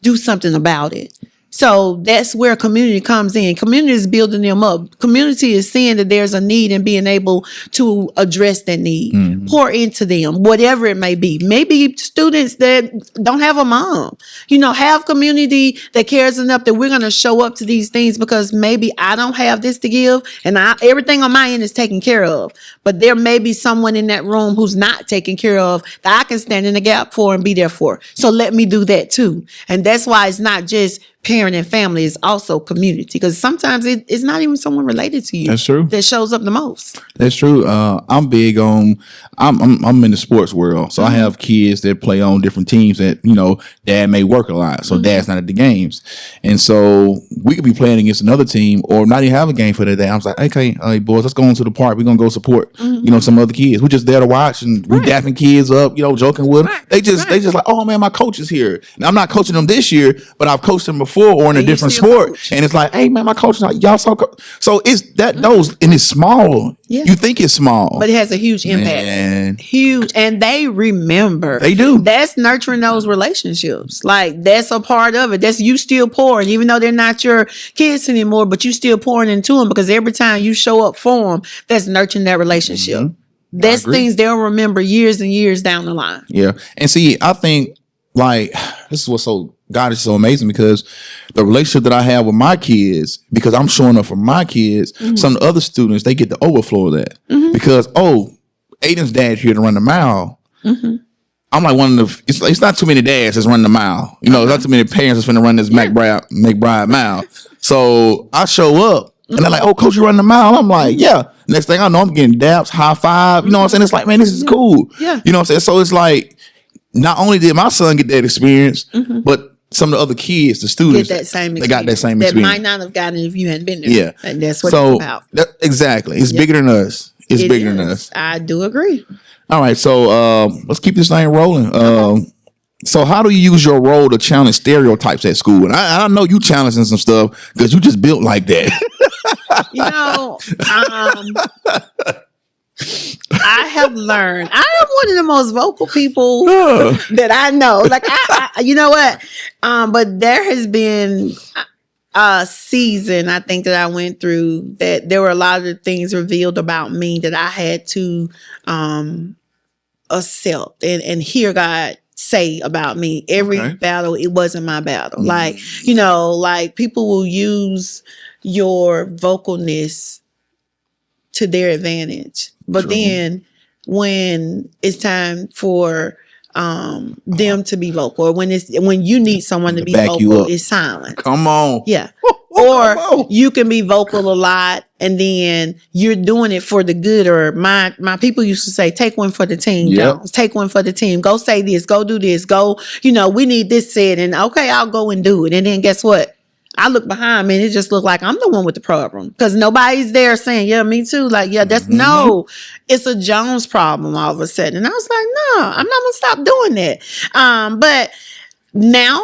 [SPEAKER 2] do something about it. So that's where community comes in. Community is building them up. Community is seeing that there's a need and being able to address that need. Pour into them, whatever it may be. Maybe students that don't have a mom, have community that cares enough that we're going to show up to these things because maybe I don't have this to give and everything on my end is taken care of. But there may be someone in that room who's not taken care of that I can stand in the gap for and be there for. So let me do that too. And that's why it's not just parent and family, is also community, because sometimes it's not even someone related to you.
[SPEAKER 1] That's true.
[SPEAKER 2] That shows up the most.
[SPEAKER 1] That's true. I'm big on. I'm in the sports world, so I have kids that play on different teams that dad may work a lot, so dad's not at the games, and so we could be playing against another team or not even have a game for the day. I was like, okay, all right, boys, let's go into the park. We're gonna go support some other kids. We're just there to watch and we dapping kids up, joking with them. They just like, oh man, my coach is here. Now I'm not coaching them this year, but I've coached them before or in a different sport, and it's like, hey man, my coach, y'all saw. So it's that those, and it's small. Yeah. You think it's small,
[SPEAKER 2] but it has a huge impact. Man. Huge, and they remember.
[SPEAKER 1] They do.
[SPEAKER 2] That's nurturing those relationships. Like that's a part of it. That's you still pouring, even though they're not your kids anymore, but you still pouring into them because every time you show up for them, that's nurturing that relationship. That's things they'll remember years and years down the line.
[SPEAKER 1] Yeah, and see, I think like this is what's so. God is so amazing because the relationship that I have with my kids, because I'm showing up for my kids, some of the other students, they get the overflow of that because, Aiden's dad's here to run the mile. I'm like one of the, it's not too many dads that's running the mile. It's not too many parents that's finna run this McBride mile. So I show up and they're like, oh, coach, you running the mile? I'm like, yeah. Next thing I know, I'm getting daps, high five. You know what I'm saying? It's like, man, this is cool.
[SPEAKER 2] Yeah.
[SPEAKER 1] You know what I'm saying? So it's like, not only did my son get that experience, but some of the other kids, the students,
[SPEAKER 2] get that same experience.
[SPEAKER 1] They got that same experience.
[SPEAKER 2] That might not have gotten it if you hadn't been there.
[SPEAKER 1] Yeah.
[SPEAKER 2] And that's what it's about.
[SPEAKER 1] Exactly. It's bigger than us. It's bigger than us.
[SPEAKER 2] I do agree.
[SPEAKER 1] All right. So let's keep this thing rolling. So how do you use your role to challenge stereotypes at school? And I know you challenging some stuff because you just built like that.
[SPEAKER 2] I have learned. I am one of the most vocal people that I know. Like, you know what? But there has been a season, I think, that I went through that there were a lot of things revealed about me that I had to accept and hear God say about me. Every battle, it wasn't my battle. Like, like people will use your vocalness to their advantage. But then when it's time for them to be vocal, or when you need someone to be vocal, it's silent.
[SPEAKER 1] Come on.
[SPEAKER 2] Yeah. Or you can be vocal a lot and then you're doing it for the good. Or my people used to say, take one for the team, Jones. Take one for the team. Go say this, go do this, go, we need this said, and okay, I'll go and do it. And then guess what? I look behind me and it just looked like I'm the one with the problem because nobody's there saying, yeah, me too. Like, yeah, that's no, it's a Jones problem all of a sudden. And I was like, no, I'm not going to stop doing that. But now,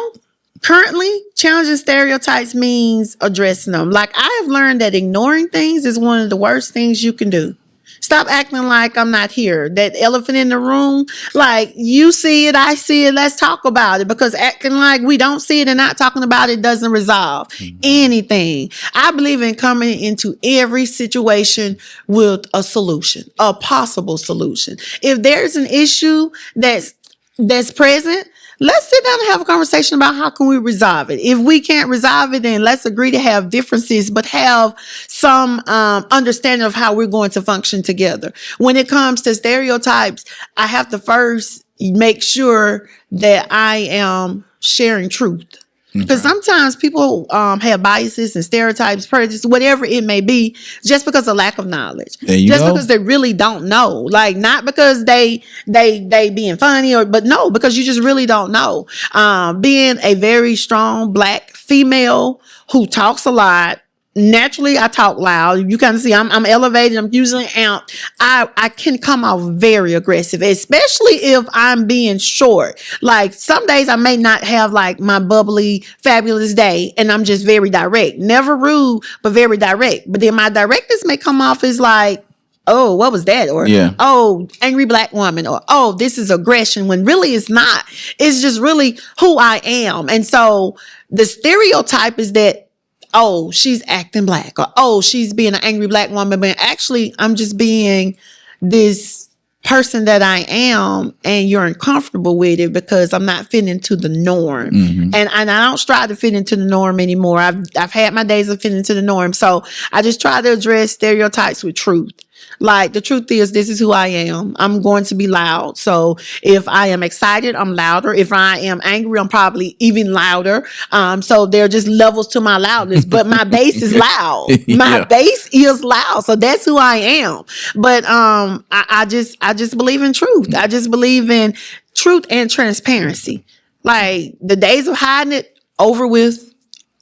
[SPEAKER 2] currently, challenging stereotypes means addressing them. Like, I have learned that ignoring things is one of the worst things you can do. Stop acting like I'm not here. That elephant in the room, like you see it, I see it, let's talk about it. Because acting like we don't see it and not talking about it doesn't resolve anything. I believe in coming into every situation with a solution, a possible solution. If there's an issue that's present, let's sit down and have a conversation about how can we resolve it. If we can't resolve it, then let's agree to have differences, but have some understanding of how we're going to function together. When it comes to stereotypes, I have to first make sure that I am sharing truth. Because sometimes people have biases and stereotypes, prejudice, whatever it may be, just because of lack of knowledge. Just because they really don't know. Like, not because they being funny, but no, because you just really don't know. Being a very strong Black female who talks a lot. Naturally, I talk loud. You kind of see I'm elevated. I'm usually amped. I can come off very aggressive, especially if I'm being short. Like, some days I may not have like my bubbly, fabulous day, and I'm just very direct. Never rude, but very direct. But then my directness may come off as like, oh, what was that? Or, oh, angry Black woman. Or, oh, this is aggression, when really it's not. It's just really who I am. And so the stereotype is that, oh, she's acting Black, or oh, she's being an angry Black woman. But actually, I'm just being this person that I am, and you're uncomfortable with it because I'm not fitting into the norm. And I don't strive to fit into the norm anymore. I've had my days of fitting into the norm. So I just try to address stereotypes with truth. Like, the truth is, this is who I am. I'm going to be loud. So if I am excited, I'm louder. If I am angry, I'm probably even louder. So there are just levels to my loudness, but my bass is loud. My bass is loud. So that's who I am. But I just believe in truth. I just believe in truth and transparency. Like, the days of hiding it, over with.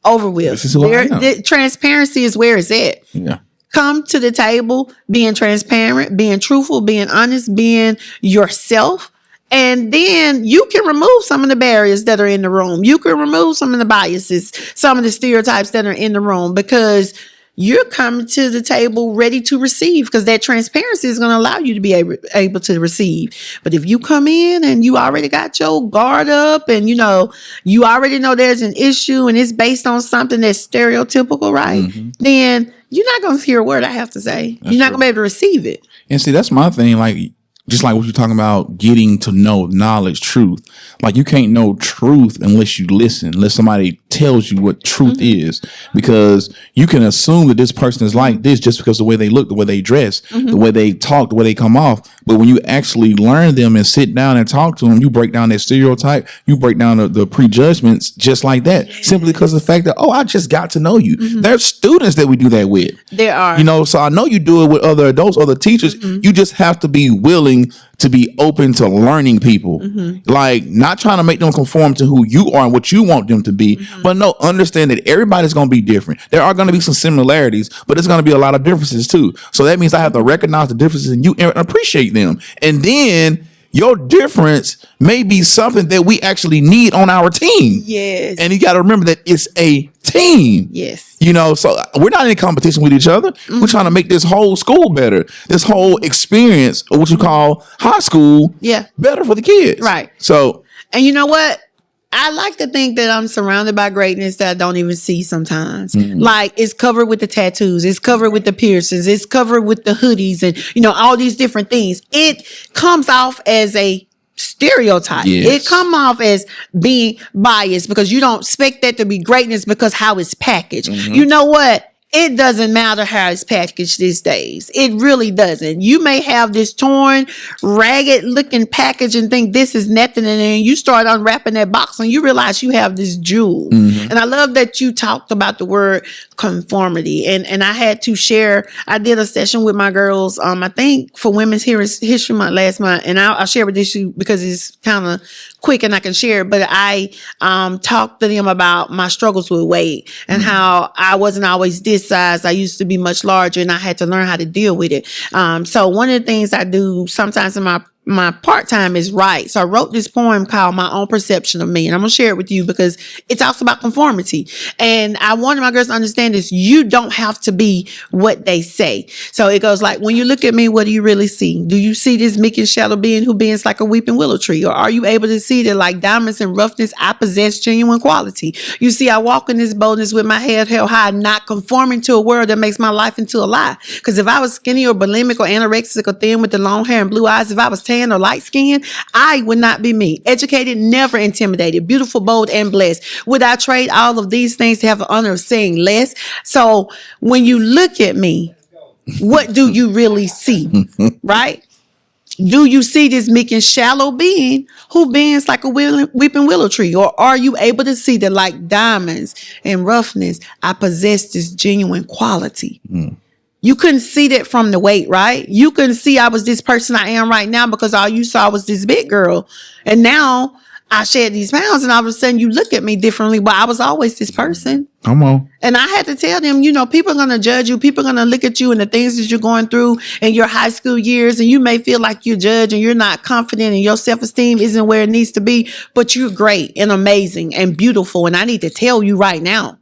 [SPEAKER 2] This is who I am. Transparency is where it's at.
[SPEAKER 1] Yeah.
[SPEAKER 2] Come to the table being transparent, being truthful, being honest, being yourself. And then you can remove some of the barriers that are in the room. You can remove some of the biases, some of the stereotypes that are in the room, because you're coming to the table ready to receive, because that transparency is going to allow you to be able to receive. But if you come in and you already got your guard up, and you already know there's an issue and it's based on something that's stereotypical, right? Then you're not going to hear a word I have to say. You're not going to be able to receive it.
[SPEAKER 1] And see, that's my thing. Like, just like what you're talking about, getting to know knowledge, truth. Like, you can't know truth unless you listen, unless somebody tells you what truth is, because you can assume that this person is like this just because of the way they look, the way they dress, the way they talk, the way they come off. But when you actually learn them and sit down and talk to them, you break down their stereotype, you break down the prejudgments just like that, simply because of the fact that, oh, I just got to know you. There's students that we do that with.
[SPEAKER 2] There are.
[SPEAKER 1] So I know you do it with other adults, other teachers. You just have to be willing to be open to learning people, like, not trying to make them conform to who you are and what you want them to be, but no, understand that everybody's going to be different. There are going to be some similarities, but there's going to be a lot of differences too. So that means I have to recognize the differences in you and appreciate them. And then your difference may be something that we actually need on our team.
[SPEAKER 2] Yes.
[SPEAKER 1] And you got to remember that it's a team.
[SPEAKER 2] Yes.
[SPEAKER 1] So we're not in competition with each other. We're trying to make this whole school better. This whole experience, or what you call high school, better for the kids.
[SPEAKER 2] Right.
[SPEAKER 1] So,
[SPEAKER 2] and you know what? I like to think that I'm surrounded by greatness that I don't even see sometimes. Like, it's covered with the tattoos, it's covered with the piercings, it's covered with the hoodies, and all these different things. It comes off as a stereotype. It come off as being biased, because you don't expect that to be greatness because how it's packaged. You know what? It doesn't matter how it's packaged these days. It really doesn't. You may have this torn, ragged looking package and think this is nothing. And then you start unwrapping that box and you realize you have this jewel. And I love that you talked about the word conformity. And I had to share, I did a session with my girls, I think for Women's History Month last month. And I'll share with you because it's kind of quick and I can share it. But I talked to them about my struggles with weight and how I wasn't always this size. I used to be much larger and I had to learn how to deal with it. So one of the things I do sometimes in my part-time is write. So I wrote this poem called My Own Perception of Me. And I'm going to share it with you because it talks about conformity. And I wanted my girls to understand this. You don't have to be what they say. So it goes like, when you look at me, what do you really see? Do you see this meek and shallow being who bends like a weeping willow tree? Or are you able to see that like diamonds and roughness, I possess genuine quality? You see, I walk in this boldness with my head held high, not conforming to a world that makes my life into a lie. Because if I was skinny or bulimic or anorexic or thin with the long hair and blue eyes, if I was tan or light skinned, I would not be me. Educated, never intimidated, beautiful, bold, and blessed. Would I trade all of these things to have the honor of saying less? So when you look at me, what do you really see? Right? Do you see this meek and shallow being who bends like a weeping willow tree? Or are you able to see that like diamonds and roughness, I possess this genuine quality? You couldn't see that from the weight, right? You couldn't see I was this person I am right now because all you saw was this big girl. And now I shed these pounds and all of a sudden you look at me differently, but I was always this person.
[SPEAKER 1] Come on.
[SPEAKER 2] And I had to tell them, people are going to judge you. People are going to look at you and the things that you're going through in your high school years. And you may feel like you're judged and you're not confident and your self-esteem isn't where it needs to be, but you're great and amazing and beautiful. And I need to tell you right now.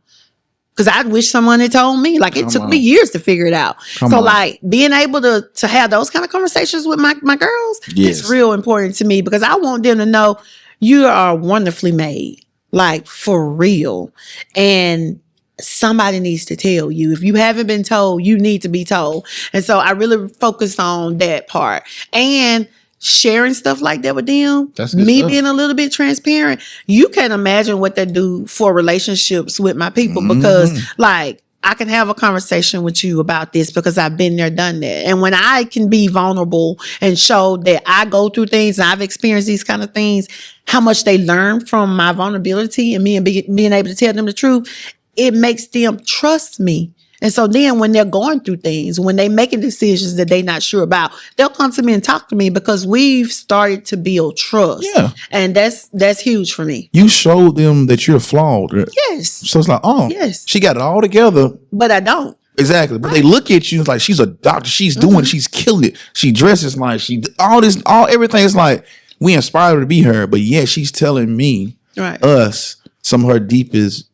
[SPEAKER 2] Because I wish someone had told me. Like, it took me years to figure it out. Like, being able to have those kind of conversations with my girls, it's real important to me because I want them to know you are wonderfully made. Like, for real. And somebody needs to tell you. If you haven't been told, you need to be told. And so I really focused on that part. And sharing stuff like that with them, being a little bit transparent, you can't imagine what they do for relationships with my people because like I can have a conversation with you about this because I've been there, done that. And when I can be vulnerable and show that I go through things and I've experienced these kind of things, how much they learn from my vulnerability and me and being able to tell them the truth, it makes them trust me. And so then when they're going through things, when they're making decisions that they're not sure about, they'll come to me and talk to me because we've started to build trust.
[SPEAKER 1] Yeah.
[SPEAKER 2] And that's huge for me.
[SPEAKER 1] You showed them that you're flawed.
[SPEAKER 2] Yes.
[SPEAKER 1] So it's like, yes, she got it all together.
[SPEAKER 2] But I don't.
[SPEAKER 1] Exactly. But they look at you like she's a doctor. She's doing it. She's killing it. She dresses like everything is like, we inspire her to be her. But yeah, she's telling me, us, some of her deepest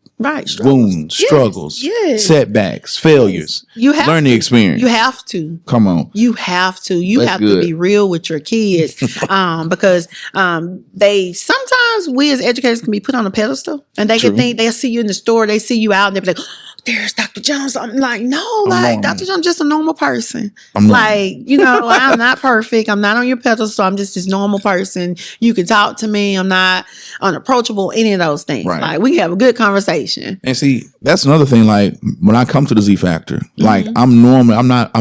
[SPEAKER 1] wounds, struggles, setbacks, failures.
[SPEAKER 2] You have
[SPEAKER 1] learning experience.
[SPEAKER 2] You have to.
[SPEAKER 1] Come on.
[SPEAKER 2] You have to. You have to be real with your kids. Because they sometimes we as educators can be put on a pedestal and they can think they'll see you in the store, they see you out, and they'll be like, there's Dr. Jones. I'm like, no, Dr. Jones just a normal person. I'm not perfect. I'm not on your pedestal. I'm just this normal person. You can talk to me. I'm not unapproachable, any of those things. Right. Like, we can have a good conversation.
[SPEAKER 1] And see, that's another thing. Like, when I come to the Z Factor, like, I'm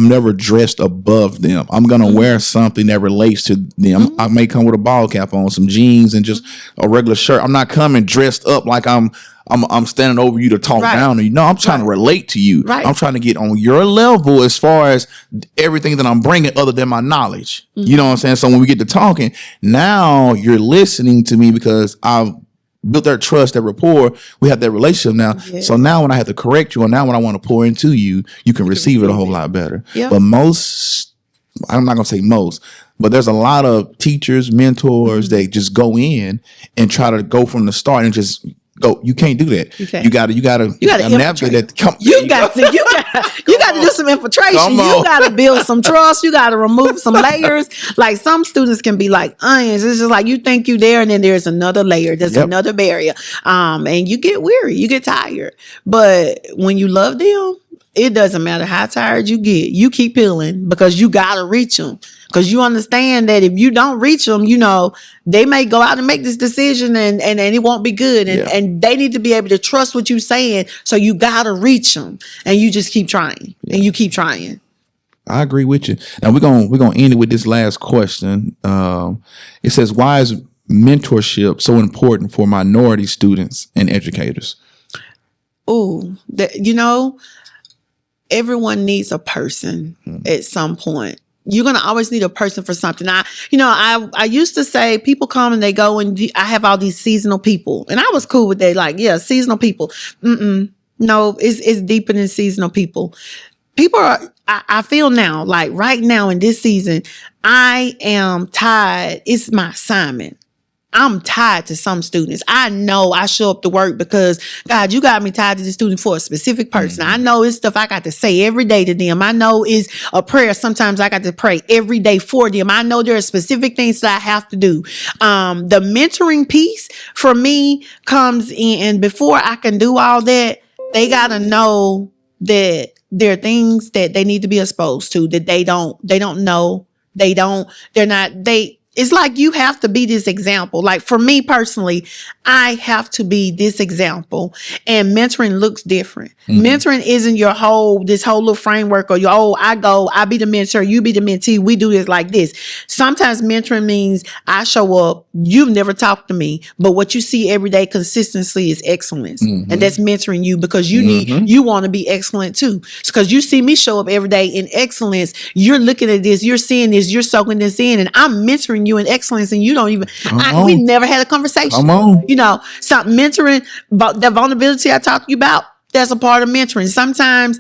[SPEAKER 1] never dressed above them. I'm going to wear something that relates to them. I may come with a ball cap on, some jeans, and just a regular shirt. I'm not coming dressed up like I'm standing over you to talk down to you. No, I'm trying to relate to you. Right. I'm trying to get on your level as far as everything that I'm bringing other than my knowledge. You know what I'm saying? So when we get to talking, now you're listening to me because I've built that trust, that rapport. We have that relationship now. Yeah. So now when I have to correct you, or now when I want to pour into you, you can receive it a whole lot better. Yeah. But I'm not going to say most, but there's a lot of teachers, mentors that just go in and try to go from the start and just go. You can't do that. You got to navigate that. You got to do some infiltration. You got to build some trust. You got to remove some layers. Like, some students can be like onions. It's just like you think you there, and then there's another layer. There's another barrier. And you get weary. You get tired. But when you love them, it doesn't matter how tired you get. You keep peeling because you got to reach them. Because you understand that if you don't reach them, they may go out and make this decision and it won't be good. And they need to be able to trust what you're saying. So you got to reach them, and you just keep trying and you keep trying. I agree with you. Now we're going to end it with this last question. It says, why is mentorship so important for minority students and educators?
[SPEAKER 2] Everyone needs a person at some point. You're going to always need a person for something. I used to say people come and they go, and I have all these seasonal people, and I was cool with that. Like, yeah, seasonal people. No, it's deeper than seasonal people. People are, I feel now, like right now in this season, I am tied. It's my assignment. I'm tied to some students. I know I show up to work because, God, you got me tied to the student for a specific person. I know it's stuff I got to say every day to them. I know it's a prayer. Sometimes I got to pray every day for them. I know there are specific things that I have to do. The mentoring piece for me comes in, and before I can do all that, they got to know that there are things that they need to be exposed to that they don't know. It's like you have to be this example. Like for me personally, I have to be this example, and mentoring looks different. Mentoring isn't this whole little framework or I be the mentor, you be the mentee. We do this like this. Sometimes mentoring means I show up, you've never talked to me, but what you see every day consistently is excellence. And that's mentoring you because you want to be excellent too. Because you see me show up every day in excellence. You're looking at this, you're seeing this, you're soaking this in, and I'm mentoring you in excellence, and you don't even, we never had a conversation.
[SPEAKER 1] Come on.
[SPEAKER 2] You know, so mentoring, about that vulnerability I talked to you about, that's a part of mentoring. Sometimes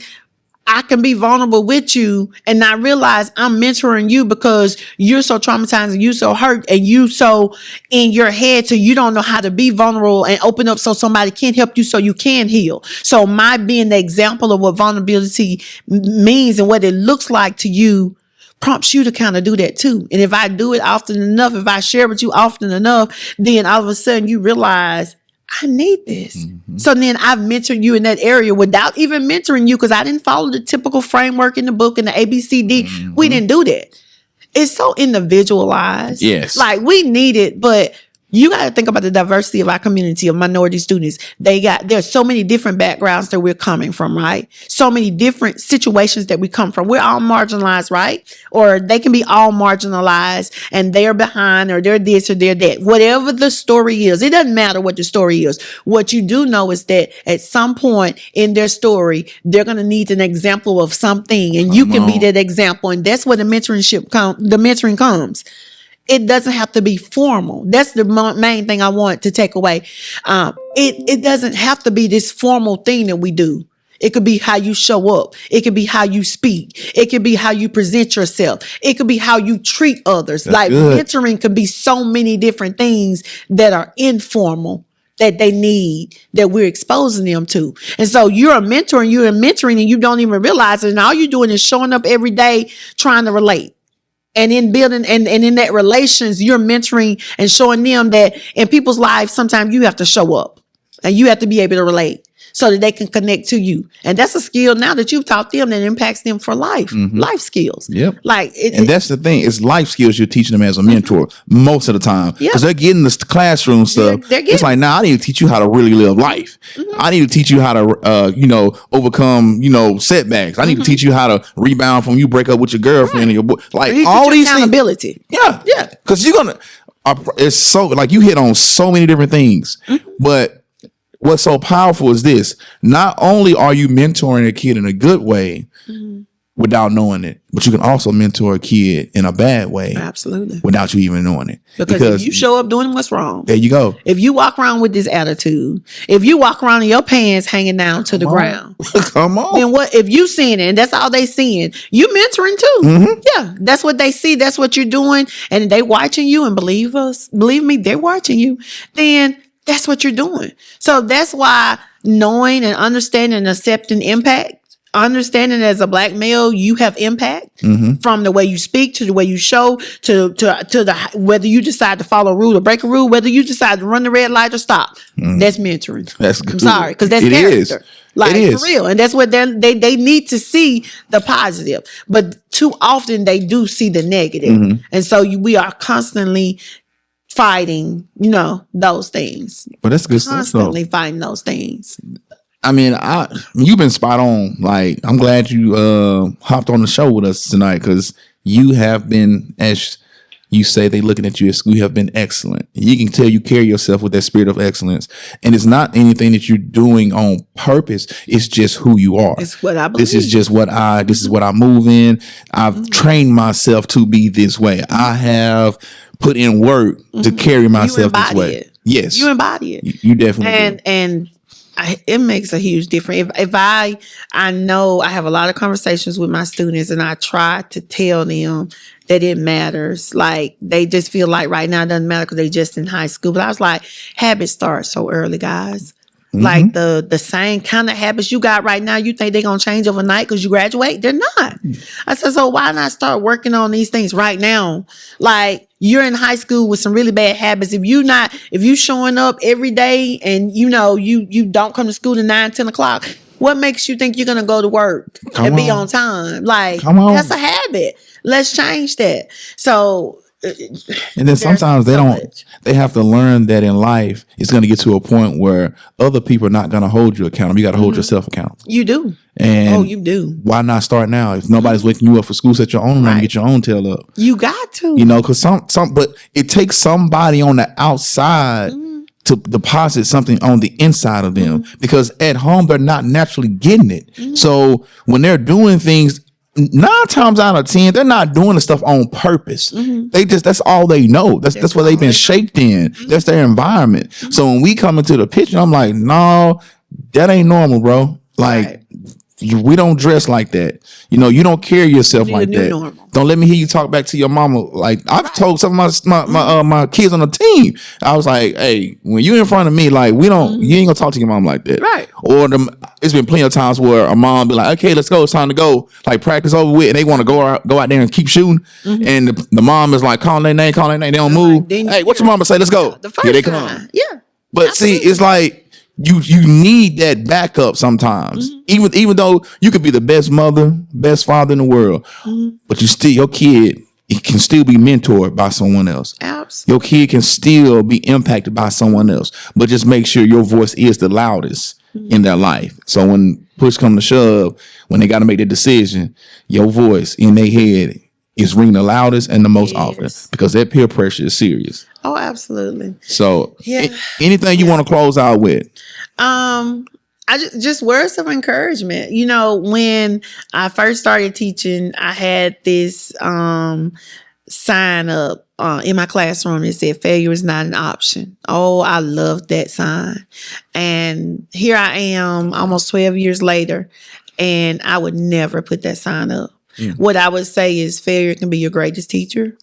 [SPEAKER 2] I can be vulnerable with you and not realize I'm mentoring you because you're so traumatized and you so hurt and you so in your head so you don't know how to be vulnerable and open up so somebody can help you so you can heal. So my being the example of what vulnerability means and what it looks like to you prompts you to kind of do that too. And if I do it often enough, if I share with you often enough, then all of a sudden you realize I need this. So then I've mentored you in that area without even mentoring you because I didn't follow the typical framework in the book and the ABCD. We didn't do that. It's so individualized.
[SPEAKER 1] Yes.
[SPEAKER 2] Like we need it, but you got to think about the diversity of our community of minority students. There's so many different backgrounds that we're coming from, right? So many different situations that we come from. We're all marginalized, right? Or they can be all marginalized and they're behind or they're this or they're that. Whatever the story is, it doesn't matter what the story is. What you do know is that at some point in their story, they're going to need an example of something and you can be that example. And that's where the mentoring comes. It doesn't have to be formal. That's the main thing I want to take away. It doesn't have to be this formal thing that we do. It could be how you show up. It could be how you speak. It could be how you present yourself. It could be how you treat others.
[SPEAKER 1] That's
[SPEAKER 2] like
[SPEAKER 1] good.
[SPEAKER 2] mentoring could be so many different things that are informal that they need, that we're exposing them to. And so you're a mentor and and you don't even realize it. And all you're doing is showing up every day trying to relate. And in building and in that relations, you're mentoring and showing them that in people's lives, sometimes you have to show up and you have to be able to relate so that they can connect to you. And that's a skill now that you've taught them that impacts them for life, life skills.
[SPEAKER 1] Yep.
[SPEAKER 2] And
[SPEAKER 1] that's the thing. It's life skills you're teaching them as a mentor most of the time.
[SPEAKER 2] Yeah.
[SPEAKER 1] Because they're getting this classroom stuff. It's like, now I need to teach you how to really live life. I need to teach you how to, overcome, setbacks. I need to teach you how to rebound from you break up with your girlfriend and your boy. Like all these
[SPEAKER 2] accountability.
[SPEAKER 1] things. Yeah. Yeah. Because you're going to, it's so, like you hit on so many different things. But what's so powerful is this. Not only are you mentoring a kid in a good way without knowing it, but you can also mentor a kid in a bad way.
[SPEAKER 2] Absolutely.
[SPEAKER 1] Without you even knowing it.
[SPEAKER 2] Because if you show up doing what's wrong.
[SPEAKER 1] There you go.
[SPEAKER 2] If you walk around with this attitude, if you walk around in your pants hanging down to the ground.
[SPEAKER 1] Come on.
[SPEAKER 2] Then what if you seeing it and that's all they seeing, you mentoring too. Yeah. That's what they see. That's what you're doing. And they watching you, and believe me, they're watching you. Then that's what you're doing. So that's why knowing and understanding and accepting impact, understanding as a Black male, you have impact from the way you speak to the way you show to the whether you decide to follow a rule or break a rule, whether you decide to run the red light or stop. That's mentoring.
[SPEAKER 1] That's good.
[SPEAKER 2] I'm sorry, because that's character. Like for real. And that's what they need to see the positive. But too often they do see the negative. And so we are constantly fighting, those things.
[SPEAKER 1] But that's good.
[SPEAKER 2] Constantly fighting those things.
[SPEAKER 1] I mean, you've been spot on. Like, I'm glad you hopped on the show with us tonight because you have been, as you say, they looking at you at school, you have been excellent. You can tell you carry yourself with that spirit of excellence. And it's not anything that you're doing on purpose. It's just who you are.
[SPEAKER 2] It's what I believe.
[SPEAKER 1] This is just this is what I move in. I've trained myself to be this way. I have put in work to carry myself this way.
[SPEAKER 2] It.
[SPEAKER 1] Yes.
[SPEAKER 2] You embody it.
[SPEAKER 1] You definitely do.
[SPEAKER 2] And it makes a huge difference. If I know I have a lot of conversations with my students and I try to tell them that it matters. Like they just feel like right now it doesn't matter because they just in high school. But I was like, habits start so early, guys. Like the same kind of habits you got right now, you think they're going to change overnight because you graduate? They're not. I said, so why not start working on these things right now? Like you're in high school with some really bad habits. If you showing up every day and you don't come to school at 9, 10 o'clock, what makes you think you're going to go to work and be on time? Like that's a habit. Let's change that. So
[SPEAKER 1] And then sometimes they have to learn that in life, it's going to get to a point where other people are not going to hold you accountable. You got to hold yourself accountable.
[SPEAKER 2] You do.
[SPEAKER 1] And
[SPEAKER 2] you do.
[SPEAKER 1] Why not start now? If nobody's waking you up for school, set your own alarm, get your own tail up.
[SPEAKER 2] You got to.
[SPEAKER 1] You know, because but it takes somebody on the outside to deposit something on the inside of them, because at home they're not naturally getting it. So when they're doing things, 9 times out of 10, they're not doing the stuff on purpose. That's all they know. That's what they've been shaped in. That's their environment. So when we come into the picture, I'm like, no, that ain't normal, bro. Like, we don't dress like that. You know, you don't carry yourself like that. Normal. Don't let me hear you talk back to your mama. Like, I've told some of my kids on the team, I was like, hey, when you in front of me, like, you ain't gonna talk to your mom like that.
[SPEAKER 2] Right.
[SPEAKER 1] Or it's been plenty of times where a mom be like, okay, let's go. It's time to go. Like, practice over with. And they want to go out there and keep shooting. And the mom is like, calling their name. They don't move. Hey, what your mama say? Let's go.
[SPEAKER 2] Here they come. Yeah.
[SPEAKER 1] But absolutely. See, it's like, you need that backup sometimes. Even though you could be the best mother, best father in the world, but your kid, it can still be mentored by someone else.
[SPEAKER 2] Absolutely.
[SPEAKER 1] Your kid can still be impacted by someone else, but just make sure your voice is the loudest in their life. So when push come to shove, when they got to make the decision, your voice in their head is ringing the loudest and the most often, because that peer pressure is serious.
[SPEAKER 2] Oh, absolutely.
[SPEAKER 1] So anything you want to close out with?
[SPEAKER 2] I just words of encouragement. You know, when I first started teaching, I had this sign up in my classroom that said failure is not an option. Oh, I loved that sign. And here I am almost 12 years later, and I would never put that sign up. What I would say is failure can be your greatest teacher.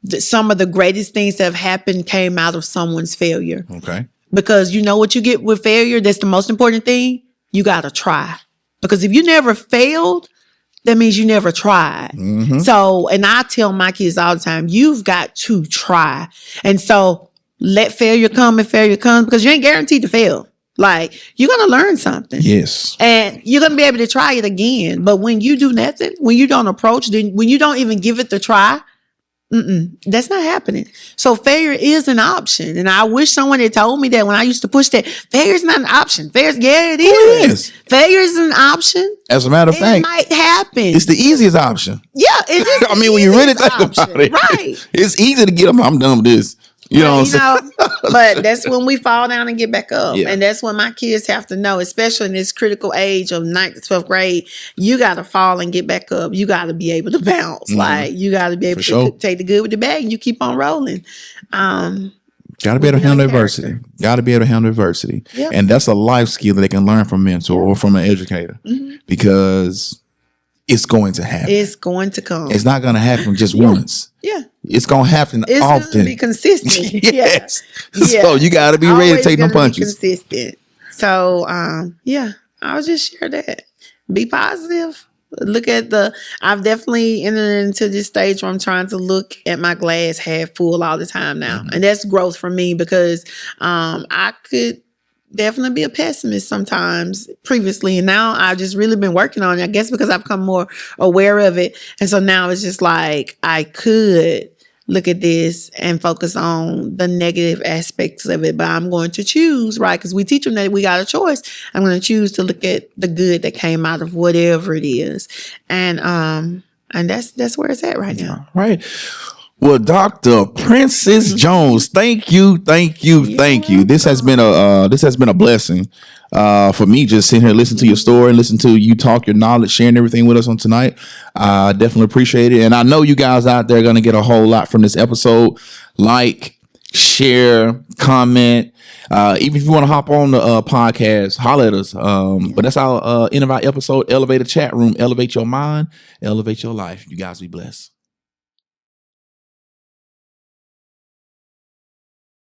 [SPEAKER 2] Some of the greatest things that have happened came out of someone's failure. Okay. Because you know what you get with failure? That's the most important thing. You got to try. Because if you never failed, that means you never tried. So, and I tell my kids all the time, you've got to try. And so let failure come and failure comes, because you ain't guaranteed to fail. Like, you're going to learn something.
[SPEAKER 1] Yes.
[SPEAKER 2] And you're going to be able to try it again. But when you do nothing, when you don't approach, when you don't even give it the try, that's not happening. So failure is an option. And I wish someone had told me that when I used to push that. Failure is not an option. It is. Failure is an option.
[SPEAKER 1] As a matter of fact,
[SPEAKER 2] it might happen.
[SPEAKER 1] It's the easiest option.
[SPEAKER 2] Yeah, it is.
[SPEAKER 1] I mean, when you really think about it, right? It's easy to get them. I'm done with this. You know what I'm saying?
[SPEAKER 2] But that's when we fall down and get back up. Yeah. And that's when my kids have to know, especially in this critical age of 9th to 12th grade, you got to fall and get back up. You got to be able to bounce. Like, you got to be able to take the good with the bad, and you keep on rolling.
[SPEAKER 1] Got to be able to handle adversity. Got to be able to handle adversity. Yep. And that's a life skill that they can learn from a mentor or from an educator, because it's going to happen.
[SPEAKER 2] It's going to come.
[SPEAKER 1] It's not going to happen just once. Yeah. It's going to happen often. It's going
[SPEAKER 2] to be consistent.
[SPEAKER 1] Yes. So you got to be ready to take them punches.
[SPEAKER 2] Consistent. So, I'll just share that. Be positive. Look at I've definitely entered into this stage where I'm trying to look at my glass half full all the time now. And that's growth for me, because I could definitely be a pessimist sometimes previously, and now I've just really been working on it, I guess, because I've become more aware of it. And so now it's just like I could look at this and focus on the negative aspects of it, but I'm going to choose, right? Because we teach them that we got a choice. I'm going to choose to look at the good that came out of whatever it is, and that's where it's at right now.
[SPEAKER 1] Right. Well, Dr. Princess Jones, thank you. This has been a blessing for me, just sitting here listening to your story, listen to you talk your knowledge, sharing everything with us on tonight. I definitely appreciate it, and I know you guys out there are going to get a whole lot from this episode. Like, share, comment. Even if you want to hop on the podcast, holler at us. But that's our end of our episode. Elevate the chat room. Elevate your mind. Elevate your life. You guys be blessed.